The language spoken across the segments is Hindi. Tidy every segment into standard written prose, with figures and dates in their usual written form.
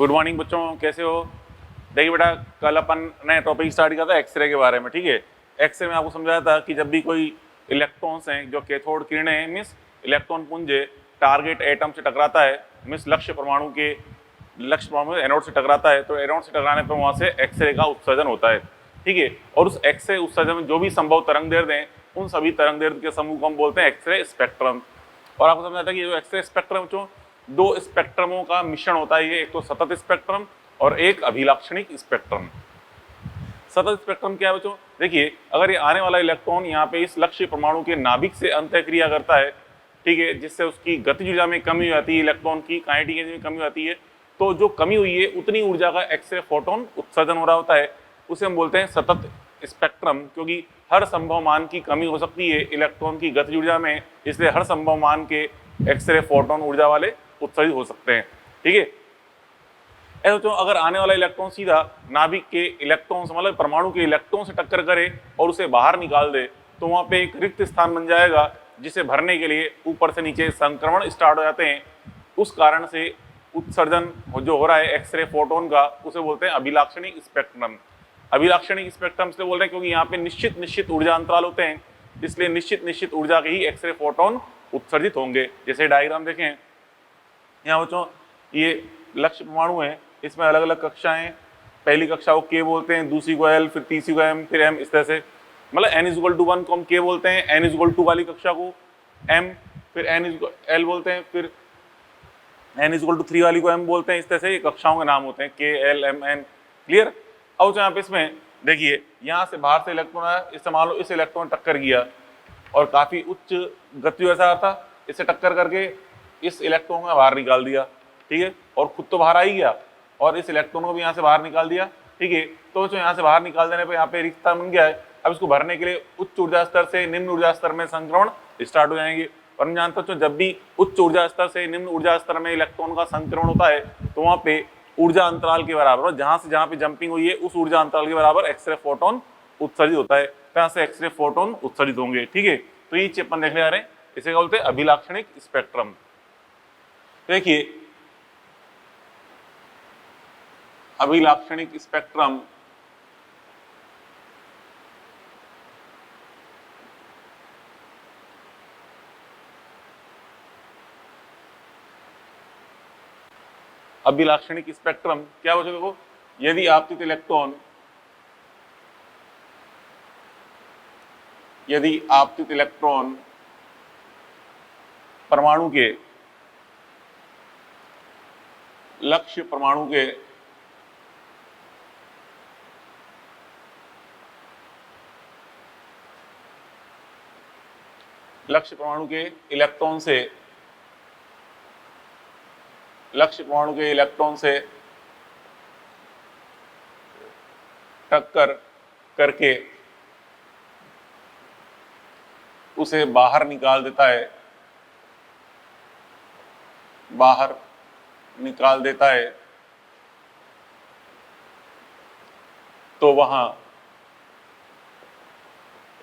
गुड मॉर्निंग बच्चों, कैसे हो? देखिए बेटा, कल अपन नए टॉपिक स्टार्ट किया था एक्सरे के बारे में। ठीक है, एक्सरे में आपको समझाया था कि जब भी कोई इलेक्ट्रॉन्स हैं जो कैथोड किरणें हैं मीन्स इलेक्ट्रॉन पुंज टारगेट एटम से टकराता है मीन्स लक्ष्य परमाणु एनोड से टकराता है, तो एनोड से टकराने पर वहाँ से एक्सरे का उत्सर्जन होता है। ठीक है, और उस एक्सरे उत्सर्जन में जो भी संभव तरंगदैर्ध्य हैं उन सभी तरंगदैर्ध्य के समूह को हम बोलते हैं एक्सरे स्पेक्ट्रम। और आपको समझा था कि जो एक्सरे स्पेक्ट्रम जो दो स्पेक्ट्रमों का मिश्रण होता है, ये एक तो सतत स्पेक्ट्रम और एक अभिलाक्षणिक स्पेक्ट्रम। सतत स्पेक्ट्रम क्या है बच्चों? देखिए, अगर ये आने वाला इलेक्ट्रॉन यहाँ पे इस लक्ष्य परमाणु के नाभिक से अंतःक्रिया करता है, ठीक है, जिससे उसकी गतिज ऊर्जा में कमी हो जाती है, इलेक्ट्रॉन की काइनेटिक एनर्जी में कमी हो जाती है, तो जो कमी हुई है उतनी ऊर्जा का एक्सरे फोटोन उत्सर्जन हो रहा होता है, उसे हम बोलते हैं सतत स्पेक्ट्रम। क्योंकि हर संभव मान की कमी हो सकती है इलेक्ट्रॉन की गतिज ऊर्जा में, इसलिए हर संभव मान के एक्सरे फोटोन ऊर्जा वाले उत्सर्जित हो सकते हैं। ठीक है, ऐसा तो अगर आने वाला इलेक्ट्रॉन सीधा नाभिक के इलेक्ट्रॉन से मतलब परमाणु के इलेक्ट्रॉन से टक्कर करे और उसे बाहर निकाल दे, तो वहां पे एक रिक्त स्थान बन जाएगा, जिसे भरने के लिए ऊपर से नीचे संक्रमण स्टार्ट हो जाते हैं। उस कारण से उत्सर्जन जो हो रहा है एक्सरे फोटोन का, उसे बोलते हैं अभिलाक्षणिक स्पेक्ट्रम। अभिलाक्षणिक स्पेक्ट्रम इसलिए बोल रहे हैं क्योंकि यहाँ पे निश्चित ऊर्जा अंतराल होते हैं, इसलिए निश्चित ऊर्जा के ही एक्सरे फोटोन उत्सर्जित होंगे। जैसे डायग्राम देखें, यहाँ बच्चों ये लक्ष्य परमाणु है, इसमें अलग अलग कक्षाएं, पहली कक्षा को के बोलते हैं, दूसरी को एल, फिर तीसरी को एम, फिर एम, इस तरह से। मतलब n=1 को हम के बोलते हैं, n=2 वाली कक्षा को एम, फिर एल बोलते हैं, फिर n=3 वाली को एम बोलते हैं। इस तरह से ये कक्षाओं के नाम होते हैं, के एल एम एन। क्लियर? अब यहाँ पे इसमें देखिए, यहाँ से बाहर से इलेक्ट्रॉन आया, इससे मान लो इस इलेक्ट्रॉन टक्कर किया और काफी उच्च गति ऐसा था, इसे टक्कर करके इस इलेक्ट्रॉन को बाहर निकाल दिया। ठीक है, और खुद तो बाहर आ ही गया और इस इलेक्ट्रॉन को भी यहाँ से बाहर निकाल दिया। ठीक है, तो जो यहाँ से बाहर निकाल देने पे यहाँ पे रिक्त स्थान बन गया है। अब इसको भरने के लिए उच्च ऊर्जा स्तर से निम्न ऊर्जा स्तर में संक्रमण स्टार्ट हो जाएंगे। और हम जानते हो जब भी उच्च ऊर्जा स्तर से निम्न ऊर्जा स्तर में इलेक्ट्रॉन का संक्रमण होता है, तो वहाँ पे ऊर्जा अंतराल के बराबर, जहां से जहां पे जंपिंग हुई है उस ऊर्जा अंतराल के बराबर एक्सरे फोटोन उत्सर्जित होता है, कहां से एक्सरे फोटोन उत्सर्जित होंगे। ठीक है, तो ये चीज अपन देखने जा रहे हैं, इसे क्या बोलते हैं? अभिलाक्षणिक स्पेक्ट्रम। देखिए, अभिलाक्षणिक स्पेक्ट्रम अभिलाक्षणिक स्पेक्ट्रम क्या बच्चों? देखो, यदि आपतित इलेक्ट्रॉन परमाणु के लक्ष्य परमाणु के इलेक्ट्रॉन से टक्कर करके उसे बाहर निकाल देता है, तो वहां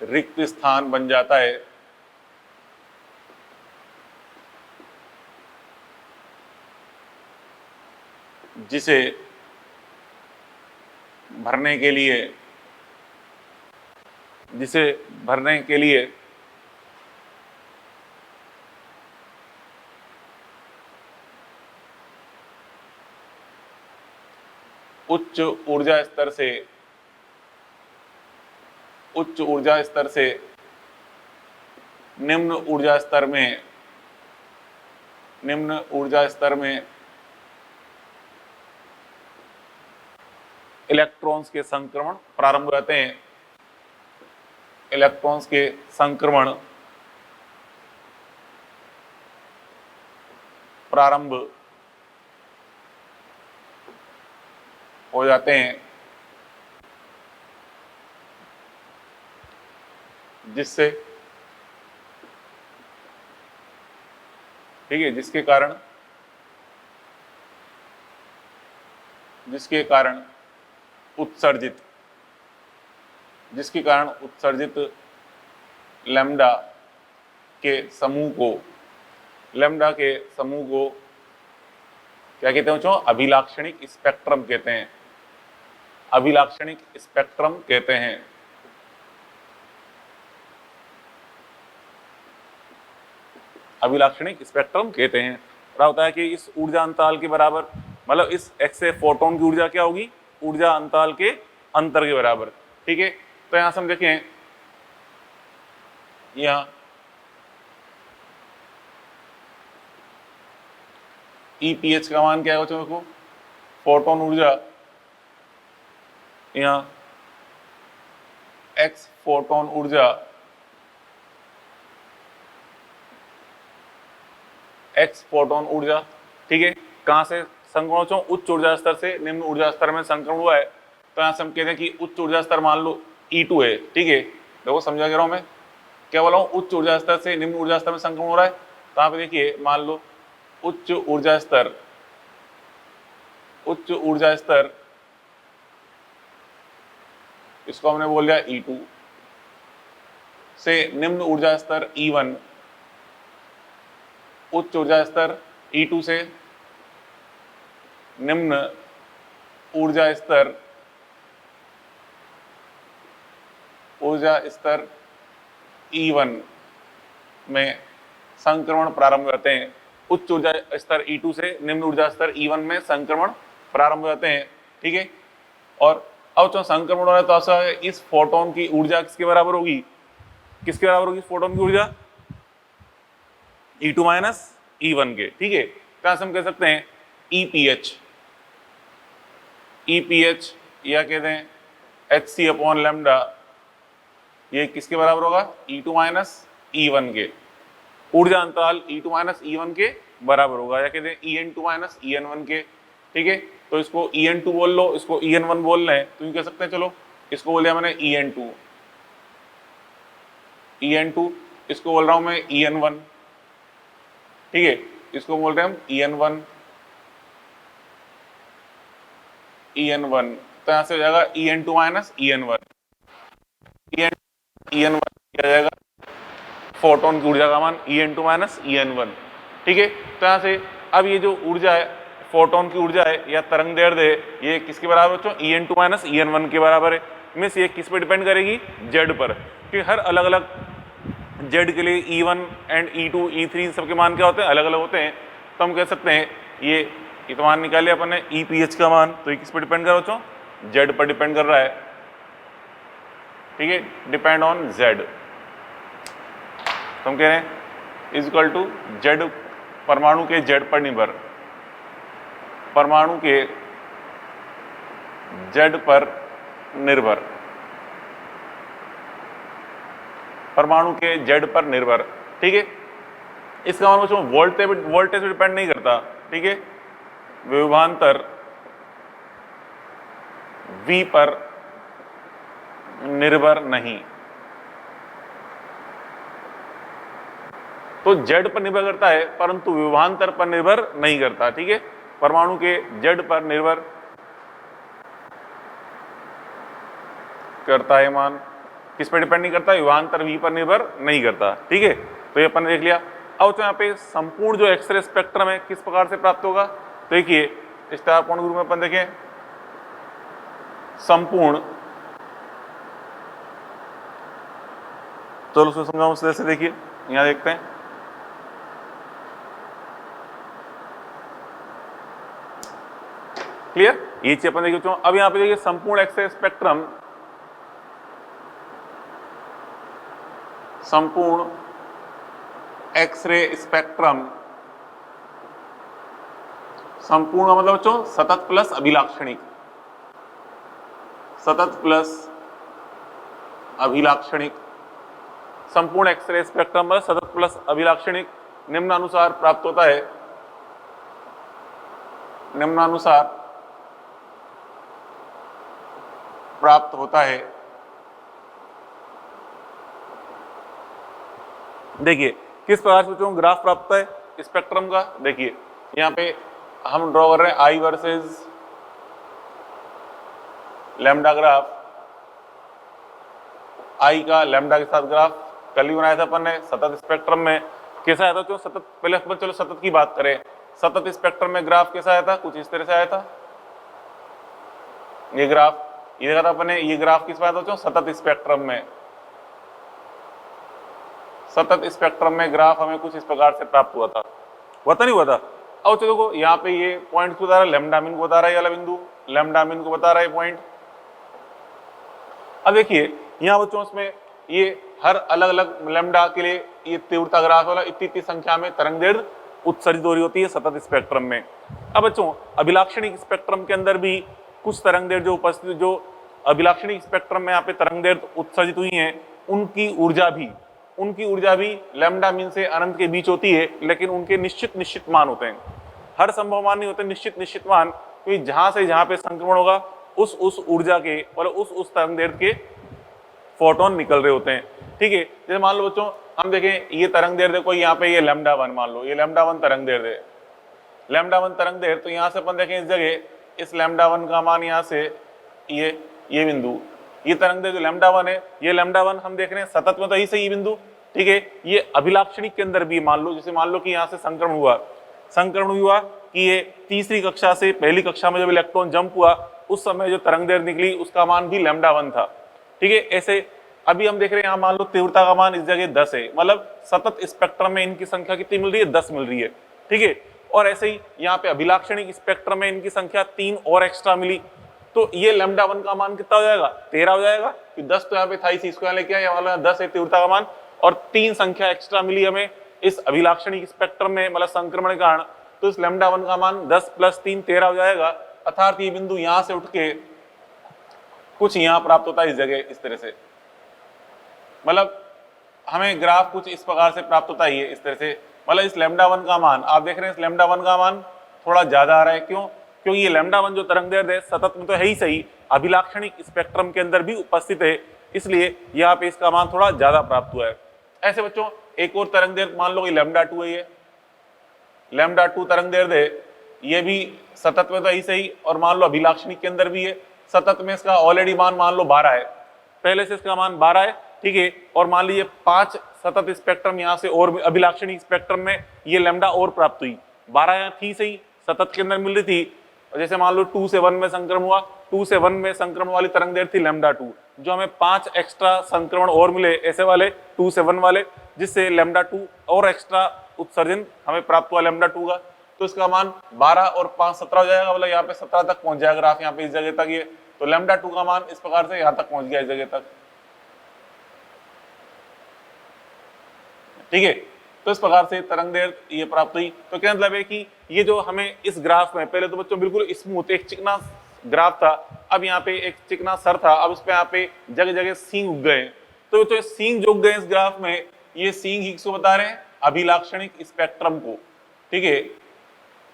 रिक्त स्थान बन जाता है, जिसे भरने के लिए उच्च ऊर्जा स्तर से निम्न ऊर्जा स्तर में इलेक्ट्रॉन्स के संक्रमण प्रारंभ हो जाते हैं। इलेक्ट्रॉन्स के संक्रमण प्रारंभ हो जाते हैं, जिससे ठीक है, जिसके कारण उत्सर्जित लैम्डा के समूह को क्या कहते हैं बच्चों? अभिलाक्षणिक स्पेक्ट्रम कहते हैं, अभिलाक्षणिक स्पेक्ट्रम कहते हैं। अभिलाक्षणिक स्पेक्ट्रम कहते हैं। क्या होता है कि इस ऊर्जा अंतराल के बराबर, मतलब इस एक्स रे फोटोन की ऊर्जा क्या होगी? ऊर्जा अंतराल के अंतर के बराबर। ठीक है, तो यहां से हम देखें, यहां ईपीएच का मान क्या है बच्चों को? फोटोन ऊर्जा, यहां एक्स फोटोन ऊर्जा, एक्स फोटोन ऊर्जा। ठीक है, कहां से संक्रमण बच्चों? उच्च ऊर्जा स्तर से निम्न ऊर्जा स्तर में संक्रमण हुआ है। तो यहां से हम कहते हैं कि उच्च ऊर्जा स्तर मान लो E2 है। ठीक है, देखो समझा कह रहा हूं मैं, क्या बोला हूं? उच्च ऊर्जा स्तर से निम्न ऊर्जा स्तर में संक्रमण हो रहा है। तो यहाँ पे देखिए, मान लो उच्च ऊर्जा स्तर, उच्च ऊर्जा स्तर, इसको हमने बोल दिया E2 से निम्न ऊर्जा स्तर E1, उच्च ऊर्जा स्तर E2 से निम्न ऊर्जा स्तर, E1 में संक्रमण प्रारंभ होते हैं। उच्च ऊर्जा स्तर E2 से निम्न ऊर्जा स्तर E1 में संक्रमण प्रारंभ होते हैं। ठीक है, और अब जो संक्रमण हो रहा है तो ऐसा है, इस फोटोन की ऊर्जा किसके बराबर होगी? किसके बराबर होगी फोटोन की ऊर्जा? E2 माइनस E1 के। ठीक है, तो हम कह सकते हैं EPH, EPH या कहते हैं HC अपॉन लैम्डा, ये किसके बराबर होगा? E2 माइनस E1 के। ऊर्जा अंतराल E2 माइनस E1 के बराबर होगा, या कहते हैं EN2 माइनस EN1 के। ठीक है, तो इसको EN2 बोल लो, इसको EN1 बोल रहे हैं, तो यूं कह सकते हैं, चलो इसको बोल दिया मैंने EN2, EN2, इसको बोल रहा हूं मैं EN1। ठीक है, इसको बोल रहे हैं हम EN1, EN1। तो यहां से हो जाएगा EN2 माइनस EN1, EN1 किया जाएगा फोटोन की ऊर्जा का मान EN2 माइनस EN1। ठीक है, तो यहां से अब ये जो ऊर्जा है, फोटोन की ऊर्जा है या तरंग दैर्ध्य है, ये किसके बराबर बच्चों? EN2 माइनस EN1 के बराबर है। मीन्स ये किस पे डिपेंड करेगी? जेड पर, क्योंकि हर अलग अलग जेड के लिए E1 एंड E2 E3 इन सबके मान क्या होते हैं? अलग अलग होते हैं। तो हम कह सकते हैं ये तो मान निकाले अपन ने EPH का मान, तो ये किस पे डिपेंड कर रहा है बच्चों? जेड पर डिपेंड कर रहा है। ठीक है, डिपेंड ऑन जेड। तो हम कह रहे हैं इज इक्वल टू जेड, परमाणु के जेड पर निर्भर, परमाणु के जेड पर निर्भर, परमाणु के जेड पर निर्भर। ठीक है, इसका मतलब बच्चों वोल्टेज पे डिपेंड नहीं करता। ठीक है, विभवांतर V पर निर्भर नहीं, तो जेड पर निर्भर करता है परंतु विभवांतर पर निर्भर नहीं करता। ठीक है, परमाणु के जेड पर निर्भर करता है मान, किस पर डिपेंड नहीं करता? विभवांतर V पर निर्भर नहीं करता। ठीक है, तो ये अपन ने देख लिया। अब तो यहाँ पे संपूर्ण जो एक्सरे स्पेक्ट्रम है किस प्रकार से प्राप्त होगा? तो देखिए, स्टार पॉइंट ग्रुप में अपन देखें संपूर्ण, चलो उसको समझाऊं उस तरह से। देखिए यहां देखते हैं, क्लियर? ये चीज अपन देखिए। अब यहां पे देखिए संपूर्ण एक्सरे स्पेक्ट्रम, संपूर्ण एक्सरे स्पेक्ट्रम, संपूर्ण मतलब बच्चों सतत प्लस अभिलाक्षणिक, सतत प्लस अभिलाक्षणिक, संपूर्ण एक्सरे स्पेक्ट्रम में सतत प्लस अभिलाक्षणिक निम्नानुसार प्राप्त होता है, निम्नानुसार प्राप्त होता है। देखिए किस प्रकार से बच्चों ग्राफ प्राप्त है स्पेक्ट्रम का। देखिए यहां पे हम ड्रॉ कर रहे हैं I versus lambda graph, I का लैम्डा के साथ ग्राफ कल ही बनाया था अपन ने सतत स्पेक्ट्रम में। कैसा आया था? सतत, पहले अपन चलो सतत की बात करें। सतत स्पेक्ट्रम में ग्राफ कैसा आया था, कुछ इस तरह से आया था। ये ग्राफ ये देखा था अपने, ये ग्राफ किस बात होता है, सतत स्पेक्ट्रम में। सतत स्पेक्ट्रम में ग्राफ हमें कुछ इस प्रकार से प्राप्त हुआ था, नहीं हुआ था। अब चलो देखो यहाँ पे ये पॉइंट को बता रहा है, लैम्डा मीन को बता रहा है, ये वाला बिंदु लैम्डा मीन को बता रहा है पॉइंट। अब देखिए यहाँ बच्चों इसमें ये हर अलग अलग लैम्डा के लिए ये तीव्रता ग्राफ वाला इतनी संख्या में तरंग दैर्ध्य उत्सर्जित हो रही होती है सतत स्पेक्ट्रम में। अब बच्चों अभिलाक्षणिक स्पेक्ट्रम के अंदर भी कुछ तरंग दैर्ध्य जो उपस्थित, जो अभिलाक्षणिक स्पेक्ट्रम में यहाँ पे तरंग दैर्ध्य उत्सर्जित हुई हैं, उनकी ऊर्जा भी लैम्डा मीन से अनंत के बीच होती है, लेकिन उनके निश्चित मान होते हैं। हर संभव मान नहीं होते, निश्चित मान, क्योंकि जहां से जहां पे संक्रमण होगा उस ऊर्जा के मतलब उस तरंग दैर्ध्य के फोटोन निकल रहे होते हैं। ठीक है, जैसे मान लो बच्चों हम देखें ये तरंग दैर्ध्य कोई यहाँ पे ये लैम्डा 1 मान लो, ये लैम्डा 1 तरंग दैर्ध्य, लैम्डा 1 तरंग दैर्ध्य। तो यहाँ से अपन देखें इस जगह इस लैम्डा 1 का मान यहाँ से ये बिंदु, ये तरंग दैर्ध्य लैम्डा 1 है, ये लैम्डा 1 हम देख रहे हैं सतत में तो यही सही बिंदु। ठीक है, ये अभिलाक्षणिक के अंदर भी मान लो, जैसे मान लो कि यहाँ से संक्रमण हुआ कि ये तीसरी कक्षा से पहली कक्षा में जब इलेक्ट्रॉन जंप हुआ उस समय जो तरंग दैर्ध्य निकली उसका मान भी लैम्डा 1 था। ठीक है, ऐसे अभी हम देख रहे हैं यहाँ मान लो तीव्रता का मान इस जगह 10 है, मतलब सतत स्पेक्ट्रम में इनकी संख्या कितनी मिल रही है, 10 मिल रही है। ठीक है, और ऐसे ही यहाँ पे अभिलाक्षणिक स्पेक्ट्रम में इनकी संख्या 3 और एक्स्ट्रा मिली, तो ये लैम्डा 1 का मान कितना हो जाएगा, 13 हो जाएगा। 10 तो यहाँ पे था, इसी स्क्वायर लेके आए, वाला 10 है तीव्रता का मान, और 3 संख्या एक्स्ट्रा मिली हमें इस अभिलाक्षणिक स्पेक्ट्रम में मतलब संक्रमण के कारण, तो इस लैम्डा 1 का मान 10 + 3 13 हो जाएगा। अर्थात ये बिंदु यहाँ से उठ के कुछ यहाँ प्राप्त होता है इस जगह इस तरह से, मतलब हमें ग्राफ कुछ इस प्रकार से प्राप्त होता है इस तरह से। मतलब इस लैम्डा 1 का मान आप देख रहे हैं, इस लैम्डा 1 का मान थोड़ा ज्यादा आ रहा है, क्यों, क्योंकि ये लैम्डा 1 जो तरंग दैर्ध्य है सतत में तो है ही सही, अभिलाक्षणिक स्पेक्ट्रम के अंदर भी उपस्थित है, इसलिए यहाँ पे इसका मान थोड़ा ज्यादा प्राप्त हुआ है। ऐसे बच्चों एक और तरंग दैर्ध्य मान लो कि लैम्डा 2 है, ये लैम्डा 2 तरंग दैर्ध्य, ये भी सतत में तो ही सही, और मान लो अभिलाक्षणिक के अंदर भी है। सतत में इसका ऑलरेडी मान लो 12 है, पहले से इसका मान 12 है। ठीक है, और मान लीजिए 5 सतत स्पेक्ट्रम यहाँ से और अभिलाक्षणिक स्पेक्ट्रम में ये लैम्डा और प्राप्त हुई, 12 यहाँ थी सही, सतत के अंदर मिल रही थी। जैसे मान लो 2 से 1 में संक्रमण हुआ, 2 से 1 में संक्रमण वाली तरंग दैर्ध्य थी लैम्डा 2, जो हमें 5 एक्स्ट्रा संक्रमण और मिले ऐसे वाले 2 से 1 वाले, जिससे लैम्डा 2 और एक्स्ट्रा उत्सर्जन हमें प्राप्त हुआ लैम्डा 2 का। तो इसका मान 12 और 5 17 हो जाएगा, मतलब यहाँ पे 17 तक पहुंच जाएगा ग्राफ, यहाँ पे इस जगह तक ये, तो लैम्डा 2 का मान इस प्रकार से यहाँ तक पहुंच गया इस जगह तक। ठीक है, तो इस प्रकार से तरंग दैर्ध्य ये प्राप्त हुई। तो क्या मतलब है कि ये जो हमें इस ग्राफ में, पहले तो बच्चों बिल्कुल स्मूथ एक चिकना ग्राफ था, अब यहाँ पे एक चिकना सर था, अब इस पे यहाँ पे जगह जगह सींग उग गए। तो जो सींग जो उग गए इस ग्राफ में, ये सींग ही किसको बता रहे हैं, अभिलाक्षणिक स्पेक्ट्रम को। ठीक है,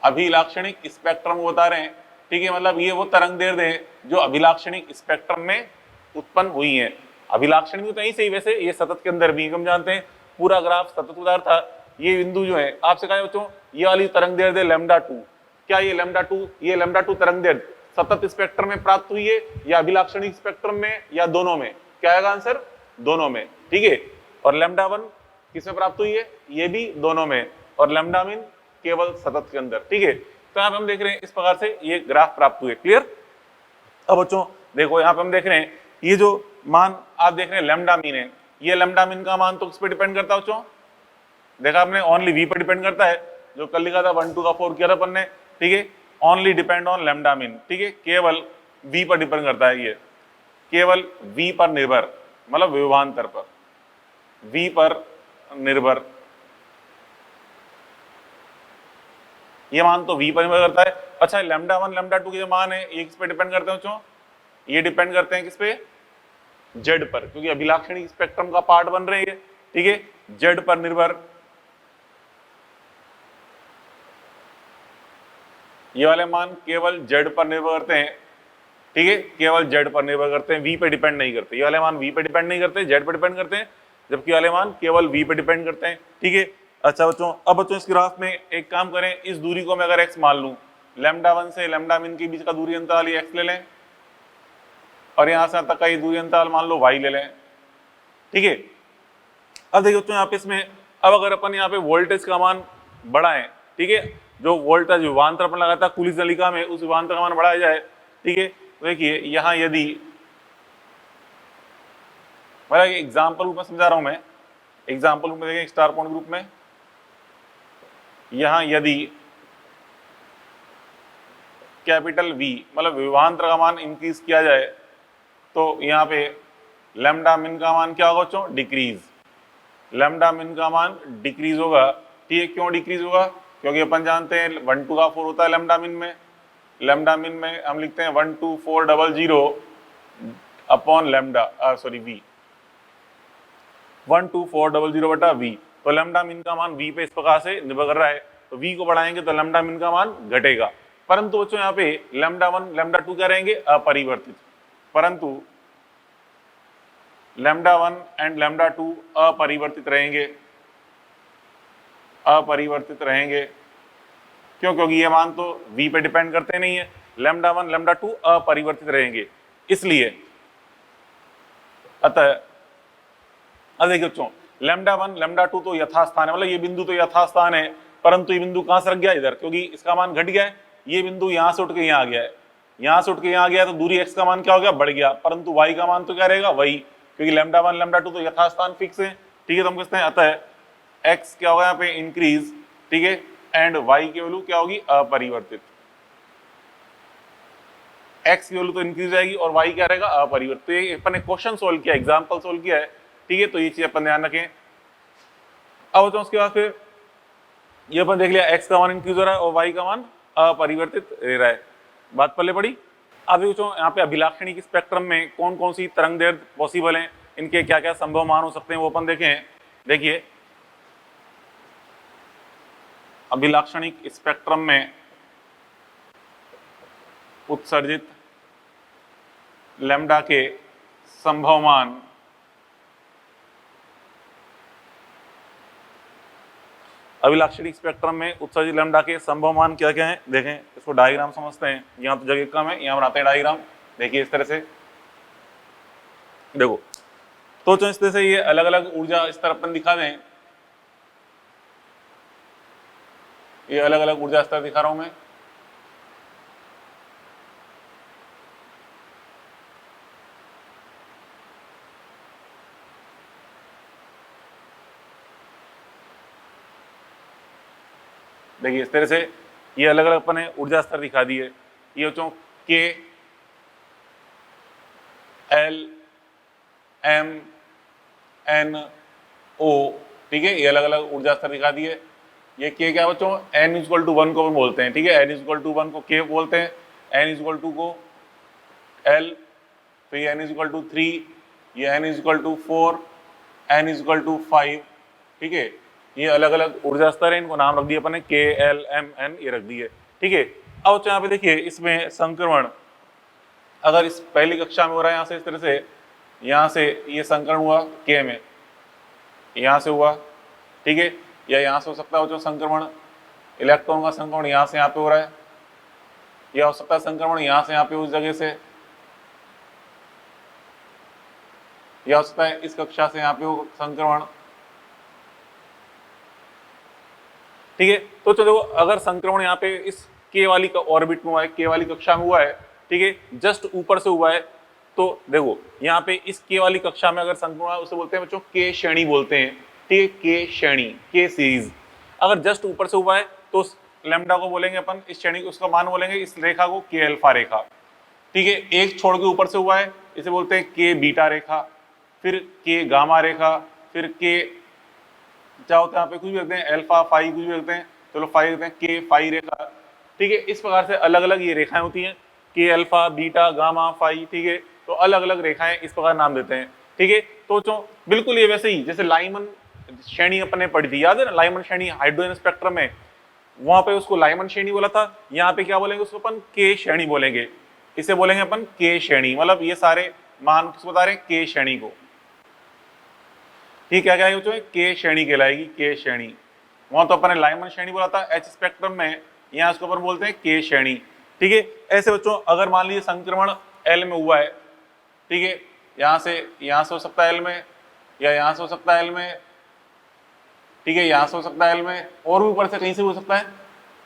अभिलाक्षणिक स्पेक्ट्रम को बता रहे हैं। ठीक है, मतलब ये वो तरंग दैर्ध्य है जो अभिलाक्षणिक स्पेक्ट्रम में उत्पन्न हुई है। अभिलाक्षणिक तो यही सही, वैसे ये सतत के अंदर भी हम जानते हैं पूरा ग्राफ सतत उदार था। ये बिंदु जो है आपसे कहा बच्चों, ये वाली तरंग दैर्ध्य लैम्डा 2, क्या ये लैम्डा 2 तरंग दैर्ध्य सतत स्पेक्ट्रम में प्राप्त हुई है या अभिलाक्षणिक स्पेक्ट्रम में, या दोनों में? क्या आएगा आंसर, दोनों में। ठीक है, और लैम्डा 1 किसमें प्राप्त हुई है, ये भी दोनों में, और लैम्डा मीन केवल सतत के अंदर। ठीक है, तो यहाँ पे हम देख रहे हैं इस प्रकार से ये ग्राफ प्राप्त हुए। क्लियर? अब बच्चों देखो यहाँ पे हम देख रहे हैं ये जो मान आप देख रहे हैं लैम्डा मीन है, ये लैम्डा मीन का मान तो किस पे डिपेंड करता है बच्चों, देखा आपने, ओनली वी पर डिपेंड करता है, जो कल लिखा था 1 2 का 4 किया था अपन ने। ठीक है, only depend on lambda mean. ठीक है, केवल वी पर डिपेंड करता है, ये केवल वी पर निर्भर, मतलब विभवांतर पर, वी पर निर्भर, ये मान तो वी पर निर्भर करता है। अच्छा, लैम्डा 1 लैम्डा 2 के जो मान है ये किस पे डिपेंड करते हैं बच्चों, ये डिपेंड करते हैं किस पे, जेड पर, क्योंकि अभिलाक्षणिक स्पेक्ट्रम का पार्ट बन रहे हैं। ठीक है, जेड पर निर्भर, ये वाले मान केवल जेड पर निर्भर करते हैं। ठीक है, केवल जेड पर निर्भर करते हैं, वी पे डिपेंड नहीं करते। ये वाले मान वी पे डिपेंड नहीं करते, जेड पे डिपेंड करते हैं, जबकि वाले मान केवल वी पे डिपेंड करते हैं। ठीक है, अच्छा बच्चों, अब बच्चों इस ग्राफ में एक काम करें, इस दूरी को मैं अगर एक्स मान लूं, लैम्डा 1 से लैम्डा मीन के बीच का दूरी अंतराल ये एक्स ले लें, और यहां से तक का ये दूरी अंतराल मान लो वाई ले लें। ठीक है, अब देखिए बच्चों यहाँ पे इसमें, अब अगर अपन यहाँ पे वोल्टेज का मान बढ़ाएं, ठीक है, जो वोल्टेज विभवांतर पर लगाता है कुलिस नलिका में, उस विभवांतर का मान बढ़ाया जाए, ठीक है। तो देखिए यहाँ यदि, मतलब एग्जाम्पल रूप में समझा रहा हूं मैं, एग्जाम्पल रूप में देखें स्टार पॉइंट ग्रुप में, यहाँ यदि कैपिटल V मतलब विभवांतर का मान इंक्रीज किया जाए तो यहाँ पे लैम्डा मिन का मान क्या होगा बच्चों, डिक्रीज, लैम्डा मिन का मान डिक्रीज होगा, ठीक है। क्यों डिक्रीज होगा, क्योंकि अपन जानते हैं 1 2 का 4 होता है लैम्डा मिन में, लैम्डा मिन में हम लिखते हैं 12400 अपॉन लैम्डा सॉरी V, 12400 बटा V। तो लैम्डा मिन का मान V पे इस प्रकार से निर्भर कर रहा है, तो V को बढ़ाएंगे तो लैम्डा मिन का मान घटेगा। परंतु बच्चों यहाँ पे लैम्डा 1 लैम्डा 2 क्या रहेंगे, अपरिवर्तित, परंतु लैम्डा 1 एंड लैम्डा 2 अपरिवर्तित रहेंगे, अपरिवर्तित रहेंगे। क्यों, क्योंकि ये मान तो V पे डिपेंड करते नहीं है, लैम्डा 1 लैम्डा 2 अपरिवर्तित रहेंगे, इसलिए अतः अब देखिए बच्चों लैम्डा 1 लैम्डा 2 तो यथास्थान है, मतलब ये बिंदु तो यथास्थान है, परंतु ये बिंदु कहां से रख गया, इधर, क्योंकि इसका मान घट गया है, ये बिंदु यहां से उठ के यहां आ गया है, यहां से उठ के यहां आ गया तो दूरी x का मान क्या हो गया, बढ़ गया, परंतु y का मान तो क्या रहेगा वही, क्योंकि लैम्डा 1 लैम्डा 2 तो यथास्थान फिक्स है, ठीक है। तो हम कहते हैं अतः x क्या होगा यहाँ पे इंक्रीज, ठीक है, एंड y की वैल्यू क्या होगी, अपरिवर्तित, x की वैल्यू तो इंक्रीज जाएगी और y क्या रहेगा, अपरिवर्तित। तो ये अपन ने क्वेश्चन सोल्व किया, एग्जाम्पल सोल्व किया है, ठीक है। तो ये चीज अपन ध्यान रखें। अब तो उसके बाद फिर ये अपन देख लिया x का मान इंक्रीज हो रहा है और y का मान अपरिवर्तित रह रहा है, बात पल्ले पड़ी। अब देखो यहाँ पे अभिलाक्षणिक स्पेक्ट्रम में कौन कौन सी तरंग दैर्ध्य पॉसिबल हैं, इनके क्या क्या संभव मान हो सकते हैं वो अपन देखें। देखिए अभिलाक्षणिक स्पेक्ट्रम में उत्सर्जित लैम्डा के संभव मान अभिलाक्षणिक स्पेक्ट्रम में उत्सर्जित लैम्डा के संभव मान क्या क्या है, देखें इसको डायग्राम समझते हैं। यहाँ तो जगह कम है, यहाँ बनाते हैं डायग्राम, देखिए इस तरह से देखो। तो इस तरह से ये अलग अलग ऊर्जा स्तर अपन दिखा दें, ये अलग अलग ऊर्जा स्तर दिखा रहा हूं मैं। देखिए इस तरह से ये अलग अलग अपन ने ऊर्जा स्तर दिखा दिए, ये बच्चों के एल एम एन ओ, ठीक है, ये अलग अलग ऊर्जा स्तर दिखा दिए। ये के क्या बच्चों, n इक्वल टू 1 को बोलते हैं, ठीक है, n इक्वल टू 1 को के बोलते हैं, n इक्वल टू को l, फिर n इक्वल टू 3, ये n equal to 4, n equal to 5, ठीक है। ये अलग अलग ऊर्जा स्तर है, इनको नाम रख दिए अपन ने के एल एम एन, ये रख दिए, ठीक है। अब यहाँ पे देखिए इसमें संक्रमण अगर इस पहली कक्षा में हो रहा है, यहाँ से इस तरह से, यहाँ से ये संक्रमण हुआ के में, यहाँ से हुआ, ठीक है, या यहाँ से हो सकता है जो संक्रमण इलेक्ट्रॉन का संक्रमण यहाँ से यहाँ पे हो रहा है, या हो सकता है संक्रमण यहाँ से यहाँ पे उस जगह से, या हो सकता है इस कक्षा से यहाँ पे हो संक्रमण, ठीक है। तो चलो अगर संक्रमण यहाँ पे इस के वाली का ऑर्बिट में हुआ है, के वाली कक्षा में हुआ है, ठीक है, जस्ट ऊपर से हुआ है, तो देखो यहाँ पे इस के वाली कक्षा में अगर संक्रमण हुआ है उसे बोलते हैं बच्चों के श्रेणी बोलते हैं, ठीक है, के श्रेणी, के सीरीज। अगर जस्ट ऊपर से हुआ है तो लैम्डा को बोलेंगे अपन, इस श्रेणी को उसका मान बोलेंगे, इस रेखा को के अल्फा रेखा, ठीक है। एक छोड़ के ऊपर से हुआ है इसे बोलते हैं के बीटा रेखा, फिर के गामा रेखा, फिर के क्या होता है यहाँ पे कुछ भी रखते हैं, अल्फा फाई कुछ भी रखते हैं, चलो फाई रखते हैं, के फाई रेखा, ठीक है। इस प्रकार से अलग अलग ये रेखाएं होती हैं, के अल्फा बीटा गामा फाई, ठीक है। तो अलग अलग रेखाएं इस प्रकार नाम देते हैं, ठीक है। तो बिल्कुल ये वैसे ही जैसे लाइमन श्रेणी अपन ने पढ़ी थी, याद है ना, लाइमन श्रेणी हाइड्रोजन स्पेक्ट्रम में, वहां पे उसको लाइमन श्रेणी बोला था, यहाँ पे क्या बोलेंगे उसको अपन के श्रेणी बोलेंगे, इसे बोलेंगे अपन के श्रेणी, मतलब ये सारे मान किसको बता रहे हैं, के श्रेणी को, ठीक, क्या क्या है के श्रेणी कहलाएगी, के श्रेणी। वहां तो अपन ने लाइमन श्रेणी बोला था एच स्पेक्ट्रम में, यहाँ इसको अपन बोलते हैं के श्रेणी, ठीक है। ऐसे बच्चों अगर मान लीजिए संक्रमण एल में हुआ है, ठीक है, यहाँ से हो सकता है एल में, या यहाँ से हो सकता है एल में, ठीक है, यहाँ से हो सकता है एल में, और भी ऊपर से कहीं से हो सकता है,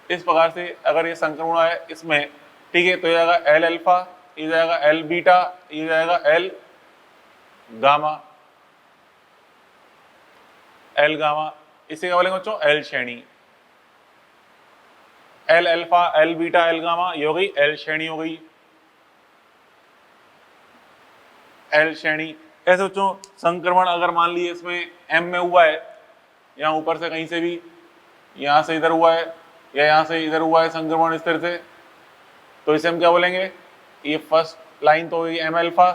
इस प्रकार से अगर ये संक्रमण है इसमें, ठीक है, तो ये जाएगा एल अल्फा, ये जाएगा एल बीटा, ये जाएगा एल गामा, एल गामा, इसे क्या बोलेंगे बच्चों, एल श्रेणी। L alpha, L beta, L gamma, ये हो गई एल श्रेणी हो गई, एल श्रेणी। ऐसे बच्चों संक्रमण अगर मान लीजिए इसमें एम में हुआ है, यहाँ ऊपर से कहीं से भी, यहाँ से इधर हुआ है या यहाँ से इधर हुआ है संक्रमण इस तरह से, तो इसे हम क्या बोलेंगे, ये फर्स्ट लाइन तो होगी एम अल्फा,